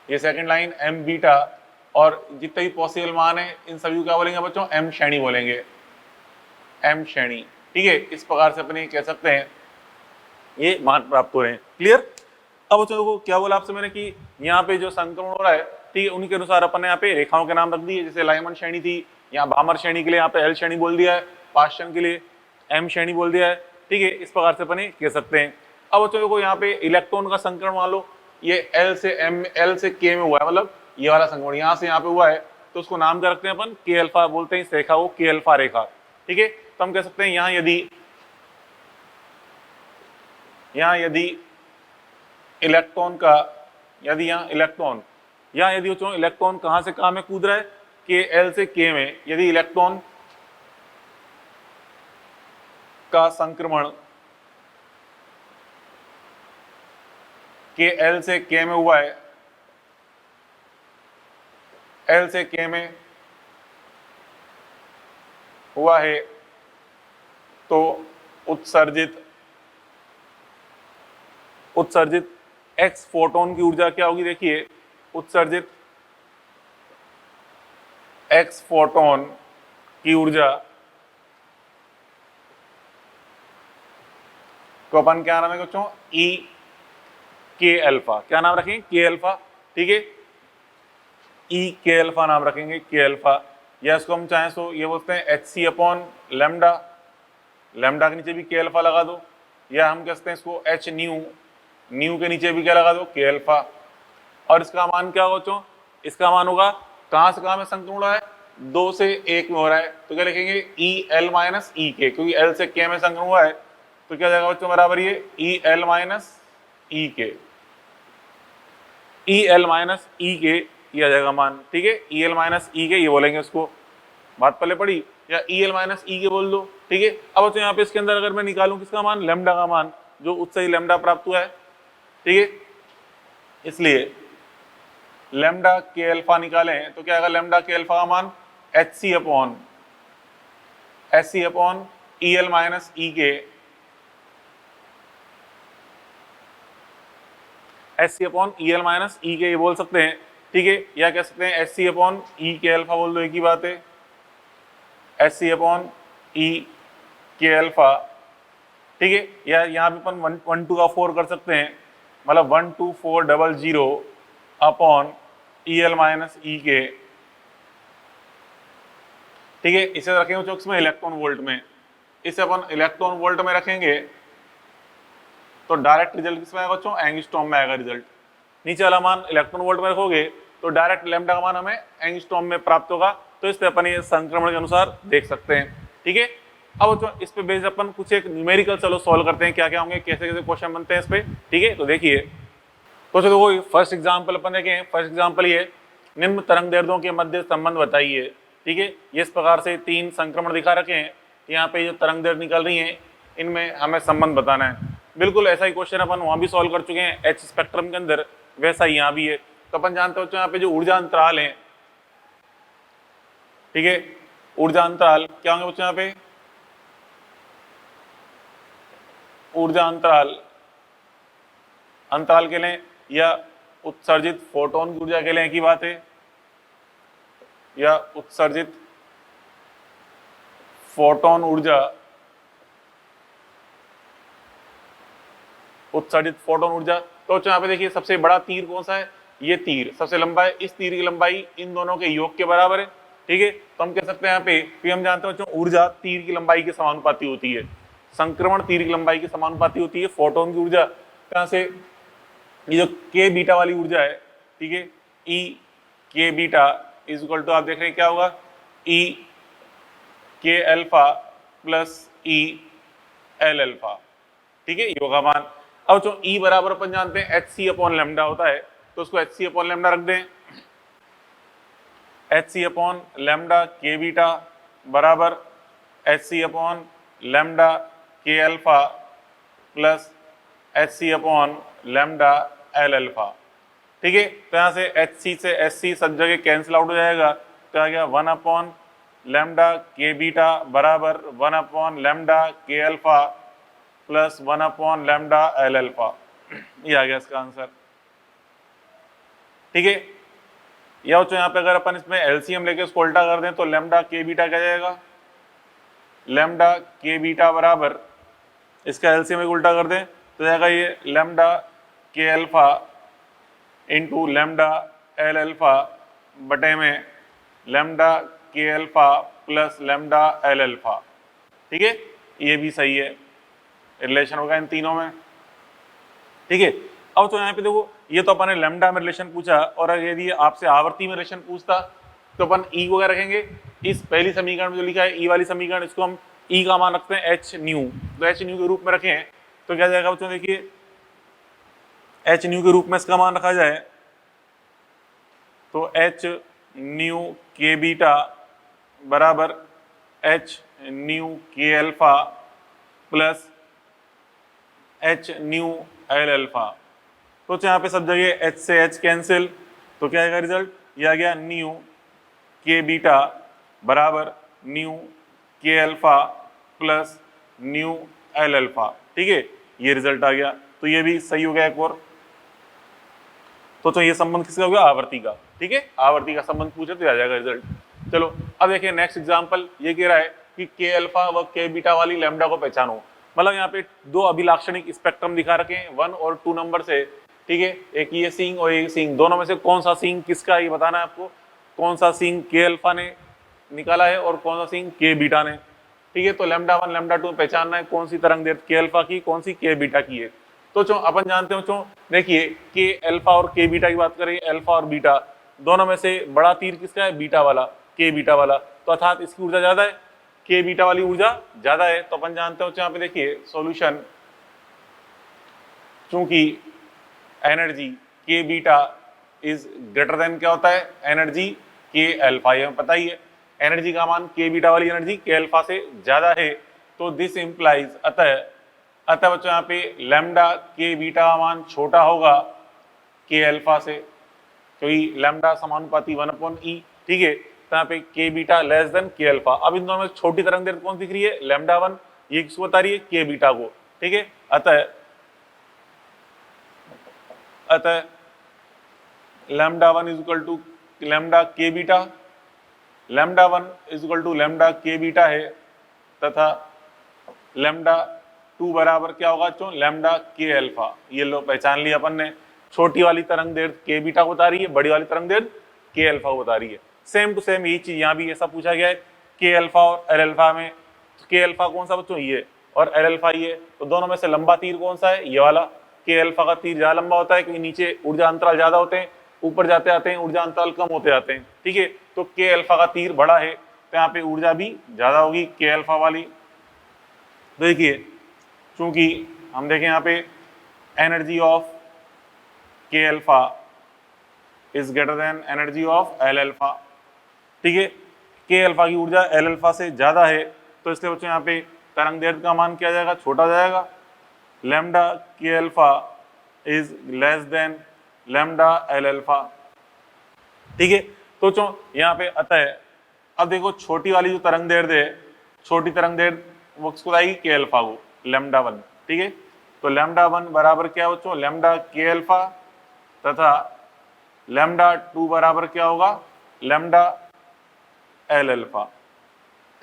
ये सेकंड लाइन एम बीटा, और जितने भी पॉसिबल मान है इन सभी को क्या बोलेंगे बच्चों, एम श्रेणी बोलेंगे, एम श्रेणी। ठीक है, इस प्रकार से अपने कह सकते हैं ये मान प्राप्त हो रहे हैं। क्लियर। अब बच्चों को क्या बोला आपसे मैंने कि यहाँ पे जो संक्रमण हो रहा है, ठीक है, उनके अनुसार अपन ने यहाँ पे रेखाओं के नाम रख दिए। जैसे लाइमन श्रेणी थी, यहाँ बामर श्रेणी के लिए यहाँ पे एल श्रेणी बोल दिया है, पास्चन के लिए एम श्रेणी बोल दिया है। ठीक है, इस प्रकार से अपन कह सकते हैं। अब बच्चों को यहाँ पे इलेक्ट्रॉन का संक्रमण मान लो ये एल से एम, एल से के में हुआ है, मतलब ये वाला संक्रमण यहाँ से यहाँ पे हुआ है, तो उसको नाम क्या रखते हैं अपन, के अल्फा बोलते हैं इस रेखा को, के अल्फा रेखा। ठीक है, तो हम कह सकते हैं यहाँ यदि इलेक्ट्रॉन का, यदि यहाँ यदि इलेक्ट्रॉन कहाँ से कहाँ में कूद रहा है, के एल से के में, यदि इलेक्ट्रॉन का संक्रमण के एल से के में हुआ है, एल से के में हुआ है, तो उत्सर्जित एक्स फोटोन की ऊर्जा क्या होगी, देखिए उत्सर्जित एक्स फोटोन की ऊर्जा को अपन क्या नाम है बच्चों, ई के अल्फा, क्या नाम रखेंगे, के अल्फा। ठीक है, ई के अल्फा नाम रखेंगे, के अल्फा, या इसको हम चाहें तो ये बोलते हैं H C upon lambda, lambda के नीचे भी के अल्फा लगा दो, या हम कहते हैं इसको एच न्यू, न्यू के नीचे भी क्या लगा दो, के अल्फा। और इसका मान क्या होगा बच्चों, इसका मान होगा कहां से कहां में संक्रमण हो रहा है, 2 से 1 में हो रहा है, तो क्या लिखेंगे, ई एल माइनस ई के, क्योंकि एल से के में संक्रमण हुआ है, तो क्या जाएगा बच्चों बराबर ये ई एल माइनस ई के, ई एल माइनस ई के किया जाएगा मान। ठीक है, ई एल माइनस ई के ये बोलेंगे उसको, बात पहले पड़ी, या ई एल माइनस ई के बोल दो। ठीक है, अब तो यहाँ पे इसके अंदर अगर मैं निकालूं किसका मान, लेमडा का मान, जो उत्सर्जित लेमडा प्राप्त हुआ है। ठीक है, इसलिए लेमडा के अल्फा निकालें तो क्या आएगा, लेमडा के अल्फा का मान H C upon E L minus E K, H C upon E L minus E K ये बोल सकते हैं। ठीक है, या कह सकते हैं एच सी अपॉन ई के अल्फा बोल दो, एक ही बात है, एच सी अपॉन ई के अल्फा। ठीक है, या यहाँ पे अपन 1 2 का 4 कर सकते हैं, मतलब 12400 upon E L minus E के। ठीक है, इसे रखेंगे चौक्स में इलेक्ट्रॉन वोल्ट में, इसे अपन इलेक्ट्रॉन वोल्ट में रखेंगे तो डायरेक्ट रिजल्ट किसमें आएगा बच्चों, एंगस्ट्रॉम में आएगा रिजल्ट। नीचे वाला मान इलेक्ट्रॉन वोल्ट में रखोगे तो डायरेक्ट लैम्डा का मान हमें एंगस्ट्रॉम में प्राप्त होगा। तो इस पे अपन ये संक्रमण के अनुसार देख सकते हैं। ठीक है, अब बच्चों इस पे बेस अपन कुछ एक न्यूमेरिकल चलो सॉल्व करते हैं, क्या क्या होंगे, कैसे कैसे क्वेश्चन बनते हैं इस पे। ठीक है, तो देखिए, तो चलो वो फर्स्ट एग्जाम्पल अपन देखें। फर्स्ट एग्जाम्पल ये, निम्न तरंग दैर्ध्यों के मध्य संबंध बताइए। ठीक है, ये इस प्रकार से 3 संक्रमण दिखा रखे हैं, यहाँ पे जो तरंग दैर्ध्य निकल रही हैं इनमें हमें संबंध बताना है। बिल्कुल ऐसा ही क्वेश्चन अपन वहां भी सॉल्व कर चुके हैं एच स्पेक्ट्रम के अंदर, वैसा ही यहाँ भी है। तो अपन जानते हो यहाँ पे जो ऊर्जा अंतराल है, ठीक है, ऊर्जा अंतराल क्या होंगे बच्चों, यहाँ पे ऊर्जा अंतराल के लिए या उत्सर्जित फोटोन की ऊर्जा के लिए एक ही बात है, या उत्सर्जित फोटोन ऊर्जा, तो यहाँ पे देखिए सबसे बड़ा तीर कौन सा है, ये तीर सबसे लंबा है, इस तीर की लंबाई इन दोनों के योग के बराबर है। ठीक है, तो हम कह सकते हैं यहाँ पे हम जानते हैं बच्चों ऊर्जा तीर की लंबाई के समानुपाती होती है, संक्रमण तीर की लंबाई के समानुपाती होती है। फोटोन की ऊर्जा कहाँ से, ये जो के बीटा वाली ऊर्जा है, ठीक है, ई के बीटा इज इक्वल टू, आप देख रहे हैं क्या होगा, ई के alpha plus E L alpha, ठीक है, ये होगा मान। अब जो ई बराबर अपन जानते हैं एच सी अपॉन लेमडा होता है, तो उसको एच सी अपॉन लेमडा रख दें, एच सी अपॉन लेमडा के बीटा बराबर एच सी अपॉन लेमडा के alpha plus H C upon lambda L alpha, ठीक है। तो यहाँ से एच सी से एच सी सब जगह कैंसिल आउट हो जाएगा, तो आ गया 1 अपॉन लेमडा के बीटा बराबर 1 अपॉन लेमडा के alpha plus 1 upon lambda L alpha, ये आ गया इसका आंसर, ठीक है। या तो यहाँ पे अगर अपन इसमें एलसीएम लेके उसको उल्टा कर दें तो लेमडा के बीटा क्या जाएगा, लेमडा के बीटा बराबर इसका एलसीएम एक उल्टा कर दें तो जाएगा ये लेमडा के alpha into lambda L alpha बटे में लेमडा के alpha plus lambda L alpha, ठीक है, ये भी सही है, रिलेशन होगा इन तीनों में, ठीक है। अब तो यहाँ पे देखो ये तो अपन ने लेमडा में रिलेशन पूछा, और अगर यदि आपसे आवर्ती में रिलेशन पूछता तो अपन ई को क्या रखेंगे, इस पहली समीकरण में जो लिखा है ई वाली समीकरण, इसको हम ई का मान रखते हैं एच न्यू, तो एच न्यू के रूप में रखें तो क्या जाएगा बच्चों, देखिए एच न्यू के रूप में इसका मान रखा जाए तो एच न्यू के बीटा बराबर एच न्यू के alpha plus H new L alpha, तो यहाँ पे सब जगह एच से एच कैंसिल, तो क्या आएगा रिजल्ट, ये आ गया न्यू के बीटा बराबर न्यू के alpha plus new L alpha, ठीक है, ये रिजल्ट आ गया, तो ये भी सही हो गया एक और। तो ये संबंध किसका हो गया, आवर्ती का, ठीक है, आवर्ती का संबंध पूछे तो आ जाएगा रिजल्ट। चलो अब देखिए नेक्स्ट एग्जांपल, ये कह रहा है कि के अल्फा व के बीटा वाली लैम्डा को पहचानो, मतलब यहाँ पे दो अभिलाक्षणिक स्पेक्ट्रम दिखा रखे हैं 1 और 2 नंबर से, ठीक है, एक ये सिंग और एक सिंग, दोनों में से कौन सा सिंग किसका ये बताना है आपको, कौन सा सिंग के अल्फा ने निकाला है और कौन सा सिंग के बीटा ने, ठीक है। तो लैम्डा 1 लैम्डा 2 पहचानना है कौन सी तरंग दैर्घ्य के अल्फा की कौन सी के बीटा की है। तो चो अपन जानते हो चो देखिए के अल्फा और के बीटा की बात करें, अल्फा और बीटा दोनों में से बड़ा तीर किसका है, बीटा वाला, के बीटा वाला, तो अर्थात इसकी ऊर्जा ज्यादा है, के बीटा वाली ऊर्जा ज्यादा है। तो अपन जानते हो यहाँ पे देखिए सॉल्यूशन, चूंकि एनर्जी के बीटा इज ग्रेटर देन क्या होता है, एनर्जी के अल्फा, ये पता ही है, एनर्जी का मान के बीटा वाली एनर्जी के अल्फा से ज्यादा है, तो दिस इंप्लाइज अतः बच्चों यहाँ पे लैम्डा के बीटा का मान छोटा होगा के अल्फा से, क्योंकि लैम्डा समानुपाती 1/e, ठीक है, तो यहाँ पे के बीटा लेस देन के अल्फा। अब इन दोनों में छोटी तरंग दैर्घ्य कौन दिख रही है, लैम्डा 1, ये किसको बता रही है, के बीटा को, ठीक है। अतः lambda 1 is equal to lambda के beta, lambda 1 is equal to lambda के बीटा है, तथा लैम्डा 2 बराबर क्या होगा चो, लैम्डा के अल्फा। ये लो पहचान लिया अपन ने, छोटी वाली तरंग दैर्घ्य के बीटा को बता रही है, बड़ी वाली तरंग दैर्घ्य के अल्फा को बता रही है। सेम टू सेम यही चीज यहाँ भी ऐसा पूछा गया है, के अल्फा और एल अल्फा में, के अल्फा कौन सा बच्चों, ये, और एल अल्फा ये, तो दोनों में से लंबा तीर कौन सा है, ये वाला, के अल्फा का तीर ज्यादा लंबा होता है क्योंकि नीचे ऊर्जा अंतराल ज्यादा होते हैं, ऊपर जाते आते हैं ऊर्जा अंतराल कम होते जाते हैं, ठीक है। तो के अल्फा का तीर बड़ा है तो यहाँ पे ऊर्जा भी ज्यादा होगी के अल्फा वाली। देखिए चूंकि हम देखें यहाँ पे एनर्जी ऑफ के alpha is greater than energy of L alpha, ठीक है, के अल्फा की ऊर्जा एल अल्फा से ज्यादा है, तो इसलिए बच्चों यहाँ पे तरंग दैर्घ्य का मान क्या जाएगा, छोटा जाएगा, लैम्डा के alpha is less than lambda L alpha, ठीक है। तो चो यहाँ पे अतः अब देखो छोटी वाली जो तरंग दैर्घ्य है, छोटी तरंग दैर्घ्य वो किसको आएगी, के अल्फा को, लैम्डा 1, ठीक है। तो लैम्डा 1 बराबर क्या बच्चों, लैम्डा के अल्फा, तथा लैम्डा 2 बराबर क्या होगा, लैम्डा एल अल्फा,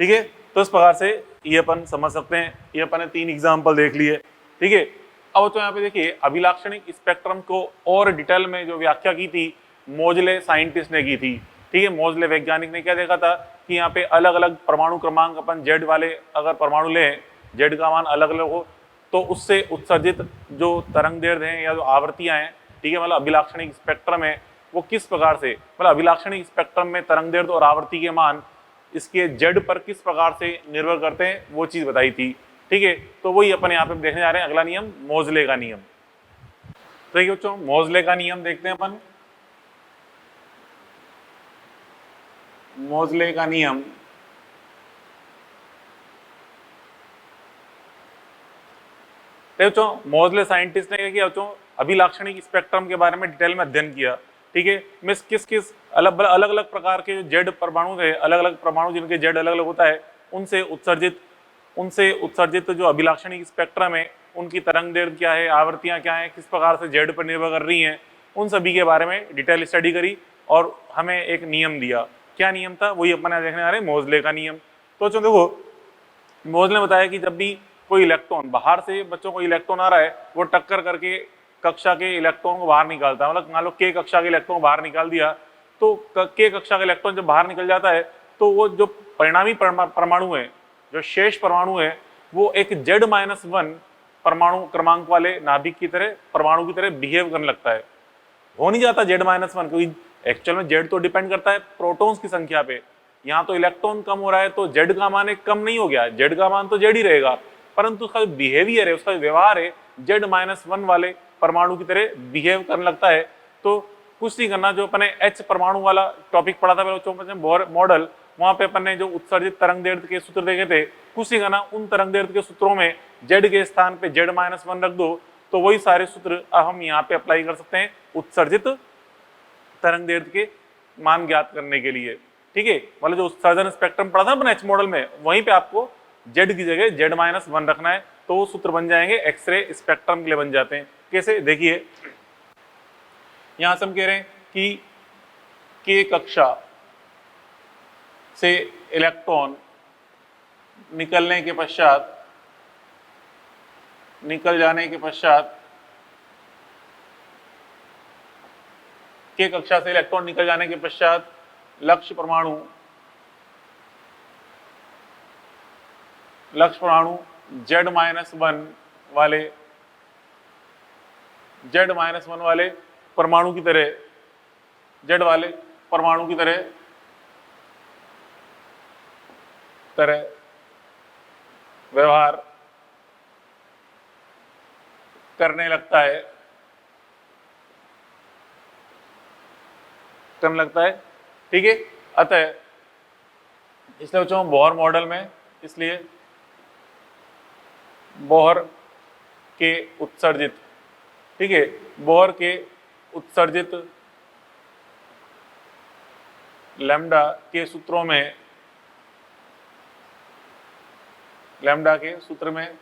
ठीक है। तो इस प्रकार से ये अपन समझ सकते हैं, ये अपन ने 3 एग्जाम्पल देख लिए, ठीक है। अब तो यहाँ पे देखिए अभिलाक्षणिक स्पेक्ट्रम को और डिटेल में जो व्याख्या की थी मोजले साइंटिस्ट ने की थी, ठीक है। मोजले वैज्ञानिक ने क्या देखा था कि यहाँ पे अलग अलग परमाणु क्रमांक अपन जेड वाले अगर परमाणु लें, जेड का मान अलग अलग हो तो उससे उत्सर्जित जो तरंग दैर्घ्य हैं या जो आवृत्तियां हैं, ठीक है, मतलब अभिलाक्षणिक स्पेक्ट्रम है वो किस प्रकार से, मतलब अभिलाक्षणिक स्पेक्ट्रम में तरंग दैर्घ्य और आवृत्ति के मान इसके जेड पर किस प्रकार से निर्भर करते हैं वो चीज बताई थी, ठीक ठीक है। तो वही अपन यहाँ पे देखने जा रहे हैं अगला नियम, मोजले का नियम। तो देखिए बच्चों, मोजले का नियम देखते हैं अपन। मोजले का नियम बच्चों, मोजले साइंटिस्ट ने क्या किया बच्चों, अभिलाक्षणिक स्पेक्ट्रम के बारे में डिटेल में अध्ययन किया। ठीक है, मिस किस किस अलग अलग प्रकार के जो जेड परमाणु थे, अलग अलग परमाणु जिनके जेड अलग अलग होता है, उनसे उत्सर्जित जो अभिलाक्षणिक स्पेक्ट्रम है, उनकी तरंग दैर्ध्य क्या है, आवृत्तियां क्या है, किस प्रकार से जेड पर निर्भर कर रही हैं, उन सभी के बारे में डिटेल स्टडी करी और हमें एक नियम दिया। क्या नियम था, वही अपन देखने आ रहे हैं, मोजले का नियम। तो बच्चों देखो, मोजले ने बताया कि जब भी कोई इलेक्ट्रॉन बाहर से, बच्चों को इलेक्ट्रॉन आ रहा है, वो टक्कर करके कक्षा के इलेक्ट्रॉन को बाहर निकालता है। मतलब मान लो के कक्षा के इलेक्ट्रॉन बाहर निकाल दिया, तो के कक्षा का इलेक्ट्रॉन जब बाहर निकल जाता है, तो वो जो परिणामी परमाणु है, जो शेष परमाणु है, वो एक Z-1 परमाणु क्रमांक वाले नाभिक की तरह, परमाणु की तरह बिहेव करने लगता है। हो नहीं जाता Z-1, क्योंकि एक्चुअल में Z तो डिपेंड करता है प्रोटॉन्स की संख्या पे। यहाँ तो इलेक्ट्रॉन कम हो रहा है, तो Z का मान एक कम नहीं हो गया, Z का मान तो Z ही रहेगा, परंतु उसका जो बिहेवियर है, उसका व्यवहार है, Z-1 वाले परमाणु की तरह बिहेव करने लगता है। तो कुछ नहीं करना, जो अपने H परमाणु वाला टॉपिक पढ़ा था पहले बोहर मॉडल, वहां पे अपन ने जो उत्सर्जित तरंग दैर्ध्य के सूत्र देखे थे, कुछ नहीं करना, उन तरंग दैर्ध्य के सूत्रों में Z के स्थान पे Z-1 रख दो, तो वही सारे सूत्र अब हम यहाँ पे अप्लाई कर सकते हैं उत्सर्जित तरंग दैर्ध्य के मान ज्ञात करने के लिए। ठीक है, मतलब जो उत्सर्जन स्पेक्ट्रम पढ़ा था अपन H मॉडल में, वहीं पे आपको Z की जगह Z-1 रखना है, तो वो सूत्र बन जाएंगे एक्सरे स्पेक्ट्रम के लिए बन जाते हैं। कैसे, देखिए यहां से हम कह रहे हैं कि के कक्षा से इलेक्ट्रॉन निकलने के पश्चात, निकल जाने के पश्चात, के कक्षा से इलेक्ट्रॉन निकल जाने के पश्चात लक्ष्य परमाणु Z-1 वाले परमाणु की तरह, Z वाले परमाणु की तरह व्यवहार करने लगता है, ठीक है। अतः इसलिए बच्चों बोहर मॉडल में, इसलिए बोहर के उत्सर्जित, ठीक है, बोहर के उत्सर्जित लैम्डा के सूत्रों में, लैम्डा के सूत्र में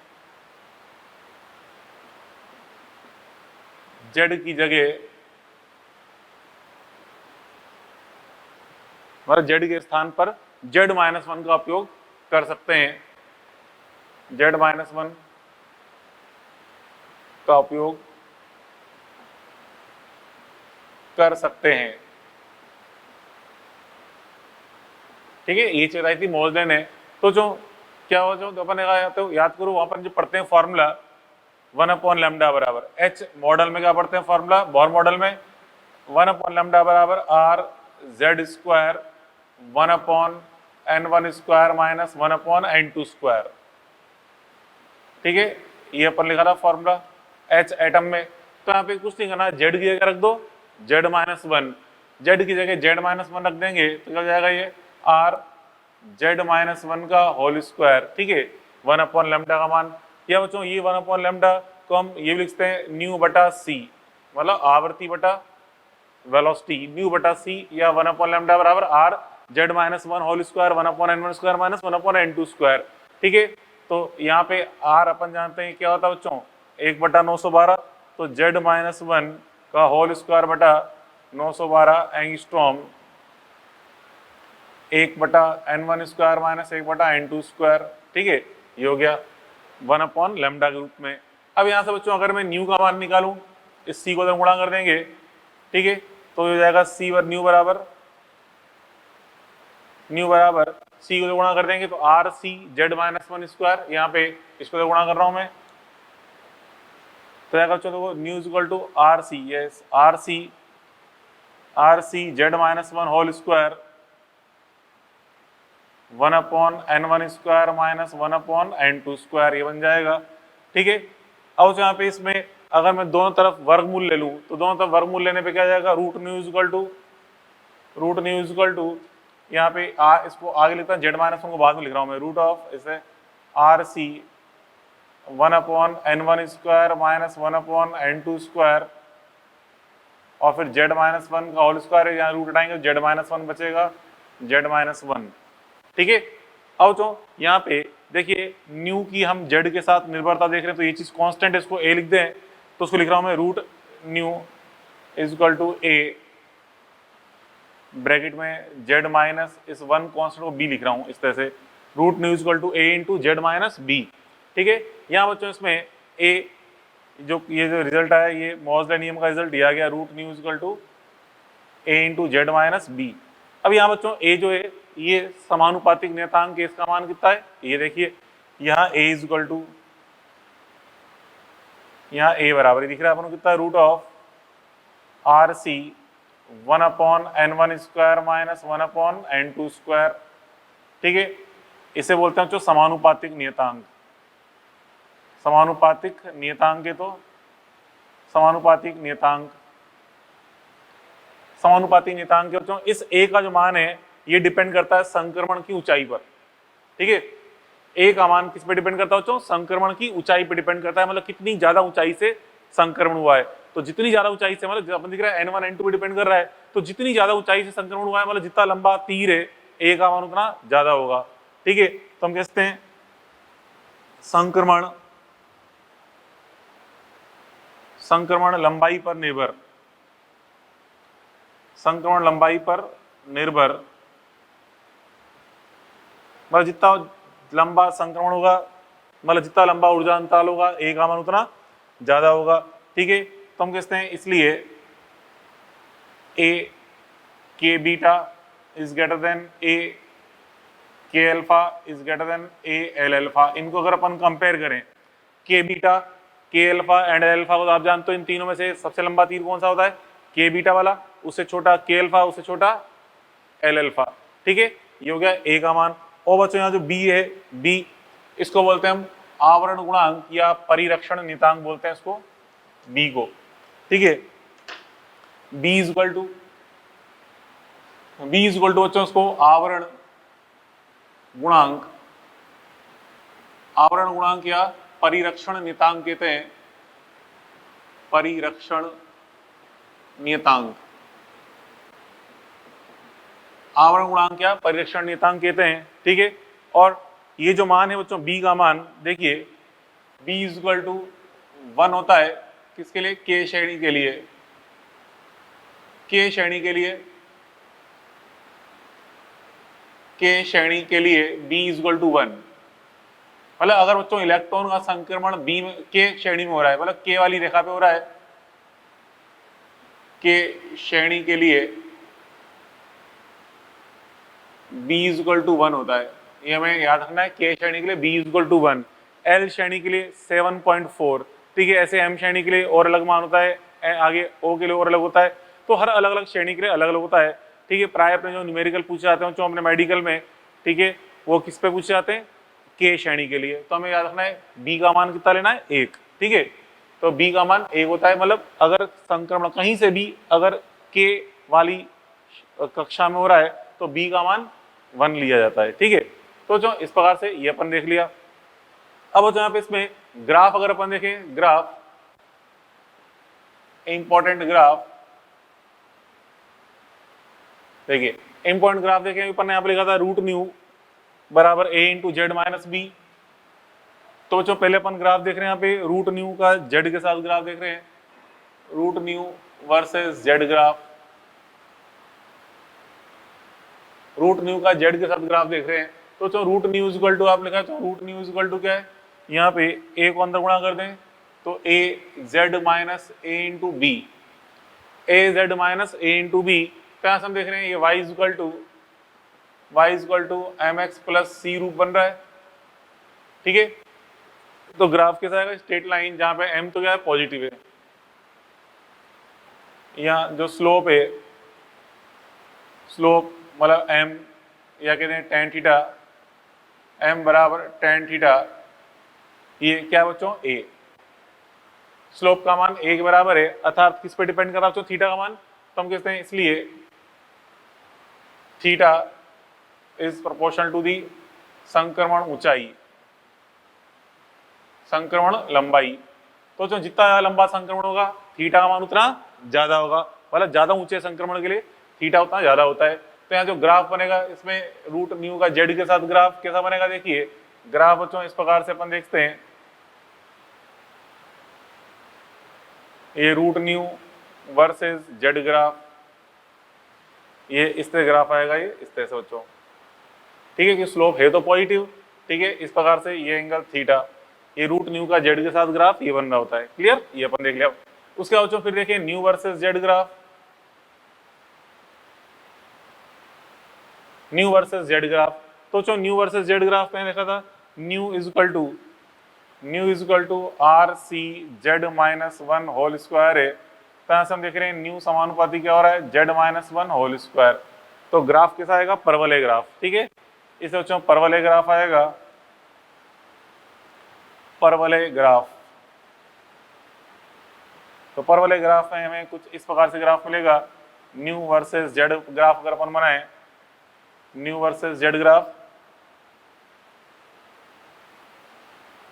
Z की जगह, मतलब Z के स्थान पर Z-1 का उपयोग कर सकते हैं, Z-1 का उपयोग कर सकते हैं। ठीक है, ये चीज आई थी मोजले ने। तो जो क्या हो, जो अपन ने कहा, तो याद करो, वहां पर जो पढ़ते हैं फॉर्मूला 1/λ बराबर H मॉडल में क्या पढ़ते हैं फॉर्मूला, बोहर मॉडल में 1/λ बराबर R(Z²) 1/N1² माइनस 1/N2²। ठीक है, ये अपन लिखा था फॉर्मूला H एटम में। तो यहाँ पे कुछ नहीं करना, Z की जगह रख दो Z-1, Z की जगह Z-1 रख देंगे तो क्या हो जाएगा, ये R(Z-1) का होल स्क्वायर, ठीक है, 1/λ का मान। या बच्चों ये 1/λ को हम ये भी लिखते हैं न्यू बटा सी, मतलब आवृत्ति बटा वेलोसिटी, न्यू बटा सी, या 1/λ बराबर R(Z-1) whole square 1/N1² minus 1/N2²। ठीक है, तो यहाँ पे R अपन जानते हैं क्या होता है बच्चों, 1/912, तो Z-1 का होल स्क्वायर बटा 912 एंगस्ट्रॉम 1/N1² माइनस 1/N2²। ठीक है, ये हो गया 1/λ के रूप में। अब यहाँ से बच्चों अगर मैं न्यू का मान निकालूं, इस सी को तो गुणा कर देंगे, ठीक है, तो हो जाएगा सी वर न्यू बराबर सी को गुणा कर देंगे तो R(Z-1²), यहाँ पे इसको तो गुणा कर रहा हूं मैं, तो क्या चलो nu is equal to RC, yes RC Z-1 whole square 1 upon n1 square minus 1 upon n2 square, ये बन जाएगा। ठीक है, अब यहाँ पे इसमें अगर मैं दोनों तरफ वर्गमूल ले लूँ तो दोनों तरफ वर्गमूल लेने पे क्या जाएगा, रूट न्यू इक्वल टू यहाँ पे इसको आगे लिखता हूँ, जेड माइनस वन को बाद में लिख रहा हूँ मैं, रूट ऑफ इसे R C 1 upon n1 square minus 1 upon n2 square, और फिर जेड माइनस वन का होल स्क्वायर है, यहाँ रूट हटाएंगे जेड माइनस वन बचेगा, जेड माइनस वन। ठीक है, अब तो यहाँ पे देखिए न्यू की हम जेड के साथ निर्भरता देख रहे हैं, तो ये चीज कांस्टेंट है, इसको ए लिख दें, तो उसको लिख रहा हूं मैं root nu is equal to A, bracket में जेड माइनस इस वन कांस्टेंट को बी लिख रहा हूं इस तरह से, root nu is equal to A into Z minus B. ठीक है, यहाँ बच्चों इसमें ए ये जो रिजल्ट आया, ये मॉसले नियम का रिजल्ट दिया गया, root nu is equal to A into Z minus B. अब यहाँ बच्चों ए जो है ये समानुपातिक नियतांक है, इसका मान कितना है, ये देखिए यहाँ ए इज इक्वल टू, यहाँ ए बराबर दिख रहा है अपन को कितना, root of R C 1 upon n1 square minus 1 upon n2 square. ठीक है, इसे बोलते हैं जो समानुपातिक नियतांक, समानुपातिक नियतांक है, तो समानुपातिक नियतांक, समानुपातिक नियतांक के बच्चों इस ए का जो मान है ये डिपेंड करता है संक्रमण की ऊंचाई पर। ठीक है, ए का मान किस पे डिपेंड करता है बच्चों, संक्रमण की ऊंचाई पे डिपेंड करता है, मतलब कितनी ज्यादा ऊंचाई से संक्रमण हुआ है, तो जितनी ज्यादा ऊंचाई से, मतलब अपन दिख रहा है n1 n2 पे डिपेंड कर रहा है, तो जितनी ज्यादा ऊंचाई से संक्रमण हुआ है, मतलब जितना लंबा तीर है ए का मान उतना ज्यादा होगा। ठीक है, तो हम कहते हैं संक्रमण लंबाई पर निर्भर, संक्रमण लंबाई पर निर्भर, मतलब जितना लंबा संक्रमण होगा, मतलब जितना लंबा ऊर्जा अंतराल होगा ए का मान उतना ज्यादा होगा। ठीक है, तो हम कहते हैं इसलिए ए के बीटा इज ग्रेटर देन ए के alpha is greater than A L alpha. इनको अगर अपन कंपेयर करें, के बीटा के अल्फा एंड एल अल्फा को, तो आप जानते हो इन तीनों में से सबसे लंबा तीर कौन सा होता है, के बीटा वाला, उससे छोटा के अल्फा, उससे छोटा एल अल्फा। ठीक है, ये हो गया ए का मान। और बच्चों यहाँ जो बी है, बी इसको बोलते हैं हम आवरण गुणांक या परिरक्षण नियतांक बोलते हैं इसको, बी को। ठीक है, बी इज इक्वल टू बच्चों इसको आवरण गुणांक या परिरक्षण नियतांक कहते हैं, परिरक्षण नियतांक, आवरण गुणांक या परिरक्षण नियतांक कहते हैं। ठीक है, और ये जो मान है बच्चों बी का मान, देखिए बी इज इक्वल टू 1 होता है किसके लिए, के श्रेणी के लिए, के श्रेणी के लिए, के श्रेणी के लिए बी इज इक्वल टू 1। मतलब अगर बच्चों इलेक्ट्रॉन का संक्रमण बी में के श्रेणी में हो रहा है, मतलब के वाली रेखा पे हो रहा है, के श्रेणी के लिए बी इज इक्वल टू 1 होता है, ये हमें याद रखना है, के श्रेणी के लिए B is equal to 1, L श्रेणी के लिए 7.4। ठीक है, ऐसे एम श्रेणी के लिए और अलग मान होता है, आगे ओ के लिए और अलग होता है, तो हर अलग अलग श्रेणी के लिए अलग अलग होता है। ठीक है, प्राय अपने जो न्यूमेरिकल पूछे जाते हैं जो अपने मेडिकल में, ठीक है, वो किस पे पूछे जाते हैं, के श्रेणी के लिए, तो हमें याद रखना है बी का मान कितना लेना है, 1। ठीक है, तो बी का मान 1 होता है, मतलब अगर संक्रमण कहीं से भी अगर के वाली कक्षा में हो रहा है तो बी का मान 1 लिया जाता है। ठीक है, तो जो इस प्रकार से ये अपन देख लिया। अब जो यहाँ पे इसमें ग्राफ अगर अपन देखें, ग्राफ इंपॉर्टेंट ग्राफ, देखिए इंपॉर्टेंट ग्राफ देखें, अपन ने यहाँ पे लिखा था रूट न्यू बराबर ए इंटू जेड माइनस बी। तो जो पहले अपन ग्राफ देख रहे हैं यहाँ पे रूट न्यू का जेड के साथ ग्राफ देख रहे हैं, root nu versus Z graph, root nu का जेड के साथ ग्राफ देख रहे हैं। तो जो root nu is equal to आप लिखा है, तो root nu is equal to क्या है, यहाँ पे ए को अंदर गुणा कर दें तो A Z minus A into B, A Z minus A into B, क्या हम देख रहे हैं ये y is equal to M X plus C रूप बन रहा है। ठीक है, तो ग्राफ कैसा आएगा, स्ट्रेट लाइन, जहां पे m तो क्या है, पॉजिटिव है, यहाँ जो स्लोप है, स्लोप मतलब m या कहते हैं tan थीटा m बराबर tan थीटा, ये क्या बच्चों a। स्लोप का मान a के बराबर है, अर्थात किस पे डिपेंड कर रहा है बच्चों, थीटा का मान, तो हम कहते हैं इसलिए theta is proportional to the संक्रमण ऊंचाई, संक्रमण लंबाई। तो जो जितना लंबा संक्रमण होगा थीटा का मान उतना ज्यादा होगा, मतलब ज्यादा ऊंचे संक्रमण के लिए थीटा उतना ज्यादा होता है। तो यहाँ जो ग्राफ बनेगा इसमें रूट न्यू का जेड के साथ ग्राफ कैसा बनेगा, देखिए ग्राफ बच्चों इस प्रकार से अपन देखते हैं, ये root nu versus Z graph, ये इस तरह ग्राफ आएगा, ये इस तरह से बच्चों, ठीक है, कि स्लोप है तो पॉजिटिव, ठीक है, इस प्रकार से ये एंगल थीटा, ये रूट न्यू का जेड के साथ ग्राफ ये बन रहा होता है। क्लियर, ये अपन देख लिया। उसके बाद बच्चों फिर देखिए nu versus Z graph, nu versus Z graph. तो जो न्यू वर्सेस जेड ग्राफ में देखा था, nu is equal to R C Z minus one whole square है। तो यहाँ से हम देख रहे हैं न्यू समानुपाती क्या हो रहा है, Z minus one whole square. तो ग्राफ कैसा आएगा, परवलय ग्राफ, ठीक है, इसे बच्चों परवलय ग्राफ आएगा, परवलय ग्राफ। तो परवलय ग्राफ में हमें कुछ इस प्रकार से ग्राफ मिलेगा, न्यू वर्सेस जेड ग्राफ अगर अपन बनाए, न्यू वर्सेस जेड ग्राफ,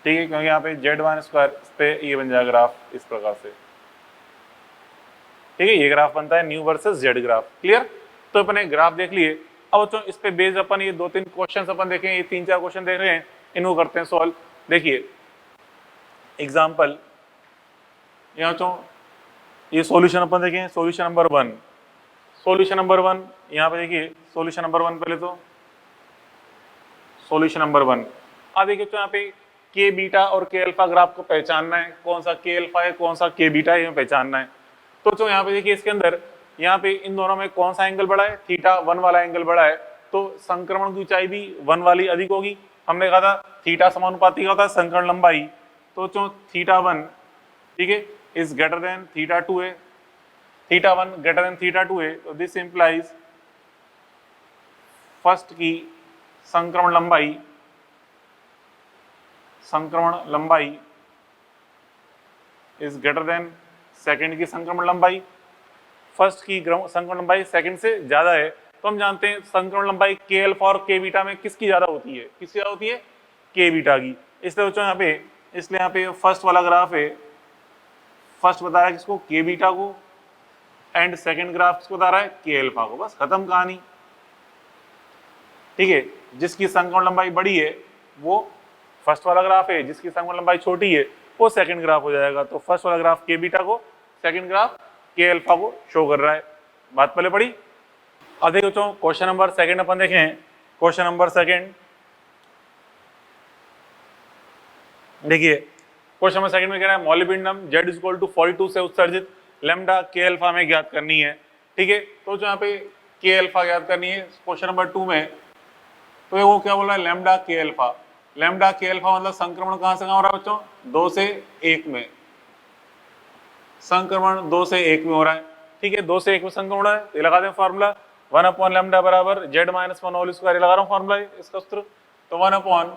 ठीक है, क्योंकि यहाँ पे जेड माइनस स्क्वायर पे ये बन जाएगा ग्राफ इस प्रकार से, ठीक है, ये ग्राफ बनता है new versus Z graph. Clear, तो अपन ग्राफ देख लिए। अब बच्चों इस पे बेस्ड अपन ये 2-3 क्वेश्चन अपन देखें, ये 3-4 क्वेश्चन देख रहे हैं, इनको करते हैं सॉल्व। देखिए एग्जाम्पल, यहाँ बच्चों ये सॉल्यूशन अपन देखें, सॉल्यूशन नंबर 1, सॉल्यूशन नंबर 1 यहाँ पे देखिए, सॉल्यूशन नंबर 1 पहले तो सॉल्यूशन नंबर 1। अब देखिए तो यहाँ पे के बीटा और के अल्फा ग्राफ को पहचानना है, कौन सा के अल्फा है कौन सा के बीटा है, ये पहचानना है। तो यहाँ पे देखिए इसके अंदर यहाँ पे इन दोनों में कौन सा एंगल बड़ा है, थीटा 1 वाला एंगल बड़ा है, तो संक्रमण की ऊंचाई भी 1 वाली अधिक होगी। हमने कहा था थीटा समानुपाती का होता है संक्रमण लंबाई, तो जो थीटा 1, ठीक है, इज ग्रेटर देन थीटा 2 है, थीटा 1 ग्रेटर देन थीटा 2 है, तो दिस इंप्लाइज फर्स्ट की संक्रमण लंबाई, संक्रमण लंबाई इज ग्रेटर देन सेकंड की संक्रमण लंबाई। फर्स्ट की संक्रमण लंबाई सेकंड से ज्यादा है, तो हम जानते हैं संक्रमण लंबाई के अल्फा और के बीटा में किसकी ज्यादा होती है, किसकी ज्यादा होती है, के बीटा की। इसलिए बच्चों यहाँ पे, इसलिए यहाँ पे फर्स्ट वाला ग्राफ है, फर्स्ट बता रहा है किसको, के बीटा को, एंड सेकंड ग्राफ किसको बता रहा है, के अल्फा को। बस खत्म कहानी, ठीक है। जिसकी संक्रमण लंबाई बड़ी है वो फर्स्ट वाला ग्राफ है, जिसकी संक्रमण लंबाई छोटी है वो सेकंड ग्राफ हो जाएगा। तो फर्स्ट वाला ग्राफ के बीटा को, सेकंड ग्राफ के अल्फा को शो कर रहा है। बात पहले पड़ी। अब देखो बच्चों क्वेश्चन नंबर सेकंड अपन देखें, क्वेश्चन नंबर सेकंड देखिए, क्वेश्चन नंबर सेकंड में कह रहा है मौलिपिंडम Z इज इक्वल टू 42 से उत्सर्जित लैम्डा के अल्फा में ज्ञात करनी है, ठीक है। तो जो यहाँ पे के अल्फा ज्ञात करनी है क्वेश्चन नंबर 2 में, तो वो क्या बोल रहा है, लैम्डा के अल्फा। लैम्डा के अल्फा मतलब संक्रमण कहां से कहां हो रहा है बच्चों, 2 से 1 में, संक्रमण 2 से 1 में हो रहा है, ठीक है। 2 से 1 में संक्रमण है, ये लगा दें फॉर्मूला, 1 अपॉन लैम्डा बराबर जेड माइनस 1 होल स्क्वायर, लगा रहा हूँ फॉर्मूला इसका सूत्र। तो 1 अपॉन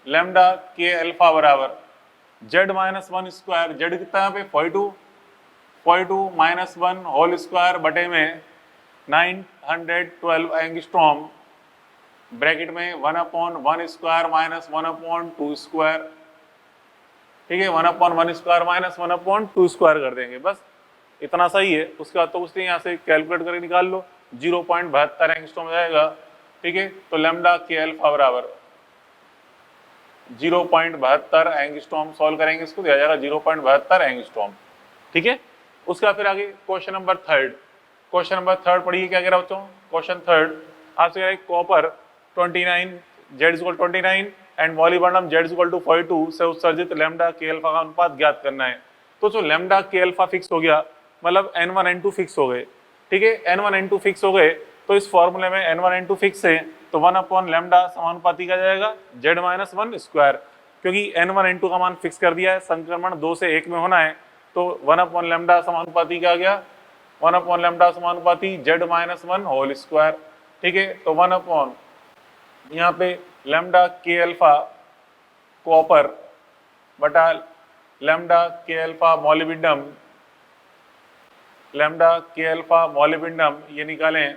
लैम्डा के अल्फा बराबर जेड माइनस 1 स्क्वायर, जेड कितना यहाँ पे 42 माइनस 1 होल स्क्वायर बटे में 912 एंगस्ट्रॉम, ब्रैकेट में 1 upon 1 square minus 1 upon 2 square, ठीक है। 1 upon 1 square minus 1 upon 2 square कर देंगे, बस इतना सही है। उसके बाद तो कुछ नहीं, यहाँ से कैलकुलेट करके निकाल लो, 0.72 एंगस्ट्रॉम जाएगा, ठीक है। तो लैम्डा के अल्फा बराबर 0.72 एंगस्ट्रॉम, सॉल्व करेंगे इसको, दिया जाएगा 0.72 एंगस्ट्रॉम, ठीक है। उसका फिर आगे question number third, question number third पढ़िए क्या कह रहा बच्चों। क्वेश्चन थर्ड आपसे कह रहा है copper 29 Z equal 29 and molybdenum Z equal to 42 से उत्सर्जित लैम्डा के अल्फा का अनुपात ज्ञात करना है। तो जो लैम्डा के अल्फा फिक्स हो गया, मतलब N1 N2 फिक्स हो गए, ठीक है। N1 N2 फिक्स हो गए, तो इस फॉर्मूले में N1 N2 फिक्स है, तो 1 अपॉन लैम्डा समानुपाती का जाएगा Z माइनस 1 स्क्वायर, क्योंकि N1 N2 का मान फिक्स कर दिया है, संक्रमण 2 से 1 में होना है, तो 1 अपॉन लैम्डा समानुपाती का आ गया 1 अपॉन लैम्डा समानुपाती Z माइनस 1 होल स्क्वायर, ठीक है। तो 1 अपॉन यहाँ पे लैम्डा के अल्फा कॉपर बटा लैम्डा के अल्फा मॉलिब्डेनम, लैम्डा के अल्फा मॉलिब्डेनम ये निकालें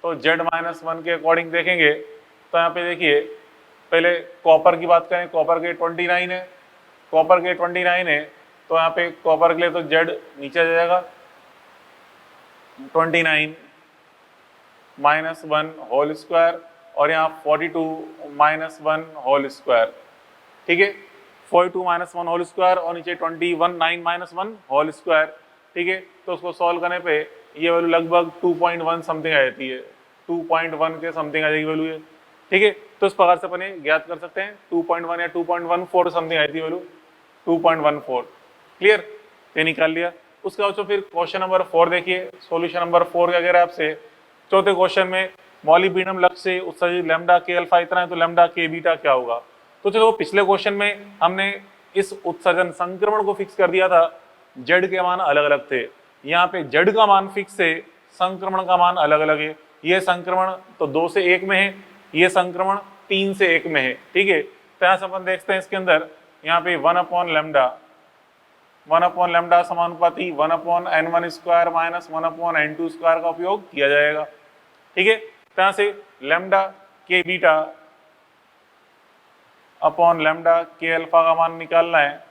तो Z-1 के अकॉर्डिंग देखेंगे तो यहाँ पे देखिए पहले कॉपर की बात करें, कॉपर के 29 है, कॉपर के 29 है तो यहाँ पे कॉपर के लिए तो Z नीचे आ जाएगा 29 -1 होल स्क्वायर और यहाँ 42 -1 होल स्क्वायर, ठीक है 42 -1 होल स्क्वायर और नीचे 21 9 -1 होल स्क्वायर, ठीक है। तो उसको सॉल्व करने पे ये वैल्यू लगभग 2.1 समथिंग आ जाती है, 2.1 के समथिंग आ जाएगी वैल्यू ये, ठीक है। तो इस प्रकार से अपन ये ज्ञात कर सकते हैं 2.1 या 2.14 समथिंग आई थी वैल्यू 2.14, क्लियर, ये निकाल लिया। उसके बाद फिर क्वेश्चन नंबर 4 देखिए, सॉल्यूशन नंबर 4 क्या कह रहा है आपसे, चौथे क्वेश्चन में मॉलिब्डेनम लक्ष्य से उत्सर्जित लैम्डा के अल्फा इतना है तो लैम्डा के बीटा क्या होगा। तो चलो पिछले क्वेश्चन में हमने इस उत्सर्जन संक्रमण को फिक्स कर दिया था, जेड के मान अलग अलग थे, यहाँ पे जेड का मान फिक्स है, संक्रमण का मान अलग अलग है। ये संक्रमण तो 2 से 1 में है, ये संक्रमण 3 से 1 में है, ठीक है। तो यहाँ से अपन देखते हैं इसके अंदर यहाँ पे 1/λ समानुपाती 1/n1 square minus 1/n2 square का उपयोग किया जाएगा, ठीक है। तो यहाँ से लैम्डा के बीटा अपॉन लैम्डा के अल्फा का मान निकालना है,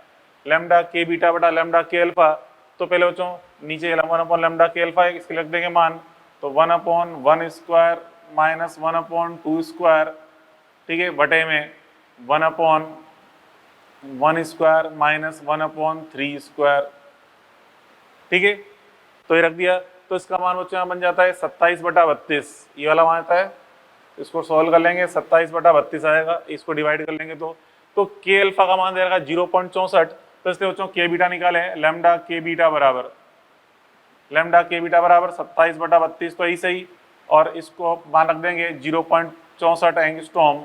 लैम्डा के बीटा बटा लैम्डा के अल्फा। तो पहले बच्चों नीचे 1/लैम्डा के अल्फा है, इसके लिख देंगे मान, तो 1/1 स्क्वायर माइनस 1/2 स्क्वायर, ठीक है, बटे में 1/1 स्क्वायर माइनस 1/3 स्क्वायर, ठीक है। तो ये रख दिया, तो इसका मान बच्चों यहाँ बन जाता है 27/32, ये वाला मान आता है, इसको सॉल्व कर लेंगे 27/32 आएगा, इसको डिवाइड कर लेंगे तो के अल्फा का मान देगा 0.64, तो इसलिए बच्चों के बीटा निकालें, लैम्डा के बीटा बराबर 27/32 तो यही सही, और इसको मान रख देंगे 0.64 एंगस्ट्रॉम,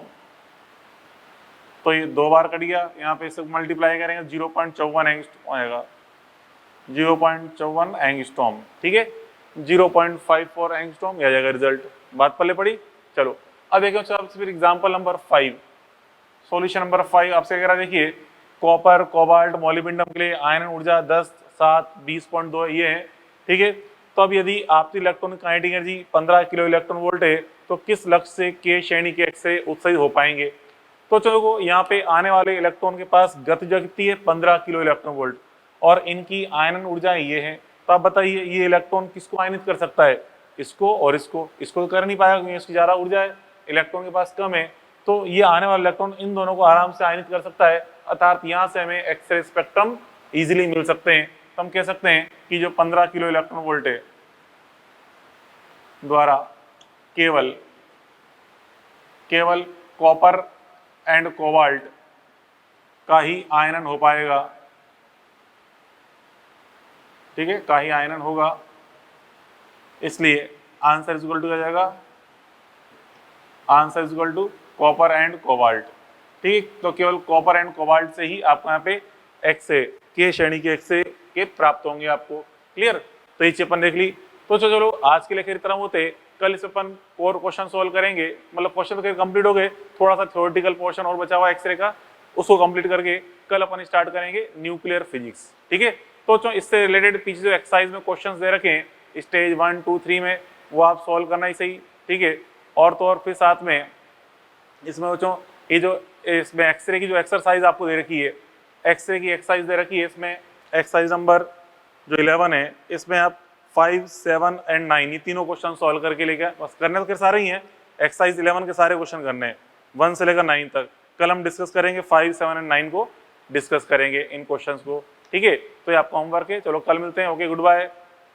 तो ये 2 बार कट गया, यहाँ पे इसको मल्टीप्लाई करेंगे 0.54 एंगस्ट्रॉम आएगा, 0.54 एंगस्ट्रॉम, ठीक है, 0.54 एंगस्ट्रॉम आ जाएगा रिजल्ट। बात पल्ले पड़ी। चलो अब देखो फिर एग्जांपल नंबर 5, सॉल्यूशन नंबर 5 आपसे कह रहा है, देखिए कॉपर कोबाल्ट मॉलिब्डेनम के लिए आयरन ऊर्जा 10 7 20.2 ये है, ठीक है। तो अब यदि आपकी electronic kinetic energy 15 kilo electron volt है तो किस लक्ष्य से के श्रेणी के एक्स-रे उत्सर्जित हो पाएंगे। तो चलो यहाँ पे आने वाले इलेक्ट्रॉन के पास गतिज कितनी है 15 किलो इलेक्ट्रॉन वोल्ट और इनकी आयनन ऊर्जा ये है। तो आप बताइए ये इलेक्ट्रॉन किसको आयनित कर सकता है, इसको और इसको तो कर नहीं पाएगा क्योंकि इसकी ज़्यादा ऊर्जा है, इलेक्ट्रॉन के पास कम है। तो ये आने वाला इलेक्ट्रॉन इन दोनों को आराम से आयनित कर सकता है, अर्थात यहाँ से हमें एक्सरे स्पेक्ट्रम इजीली मिल सकते हैं। तो हम कह सकते हैं कि जो 15 किलो इलेक्ट्रॉन वोल्ट है द्वारा केवल कॉपर एंड कोबाल्ट का ही आयनन हो पाएगा, ठीक है, का ही आयनन होगा, इसलिए आंसर इज इक्वल टू क्या जाएगा, answer is equal to copper and cobalt, ठीक। तो केवल कॉपर एंड कोबाल्ट से ही आपको यहाँ पे एक्स-रे के श्रेणी के एक्स-रे के प्राप्त होंगे आपको, क्लियर। तो ये अपन देख ली। तो चलो आज के लिए खैर इतना होते, कल इस अपन और क्वेश्चन सोल्व करेंगे, मतलब क्वेश्चन तो खैर कंप्लीट हो गए, थोड़ा सा थ्योरेटिकल पोर्शन और बचा हुआ एक्स-रे का, उसको कंप्लीट करके कल अपन स्टार्ट करेंगे न्यूक्लियर फिजिक्स, ठीक है। तो इससे रिलेटेड पीछे जो एक्सरसाइज में क्वेश्चन दे रखे हैं स्टेज 1 2 3 में, वो आप सॉल्व करना ही सही, ठीक है। और तो और फिर साथ में इसमें बच्चों ये जो इसमें एक्सरे की जो एक्सरसाइज आपको दे रखी है, एक्सरे की एक्सरसाइज दे रखी है, इसमें एक्सरसाइज नंबर जो 11 है, इसमें आप 5 7 एंड 9 ये तीनों क्वेश्चन सॉल्व करके लेके बस करने तो फिर सारे ही हैं, एक्सरसाइज 11 के सारे क्वेश्चन करने हैं 1 से लेकर 9 तक। कल हम डिस्कस करेंगे 5 7 एंड 9 को डिस्कस करेंगे इन क्वेश्चंस को, ठीक है। तो ये आपका होमवर्क है, चलो कल मिलते हैं, ओके गुड बाय।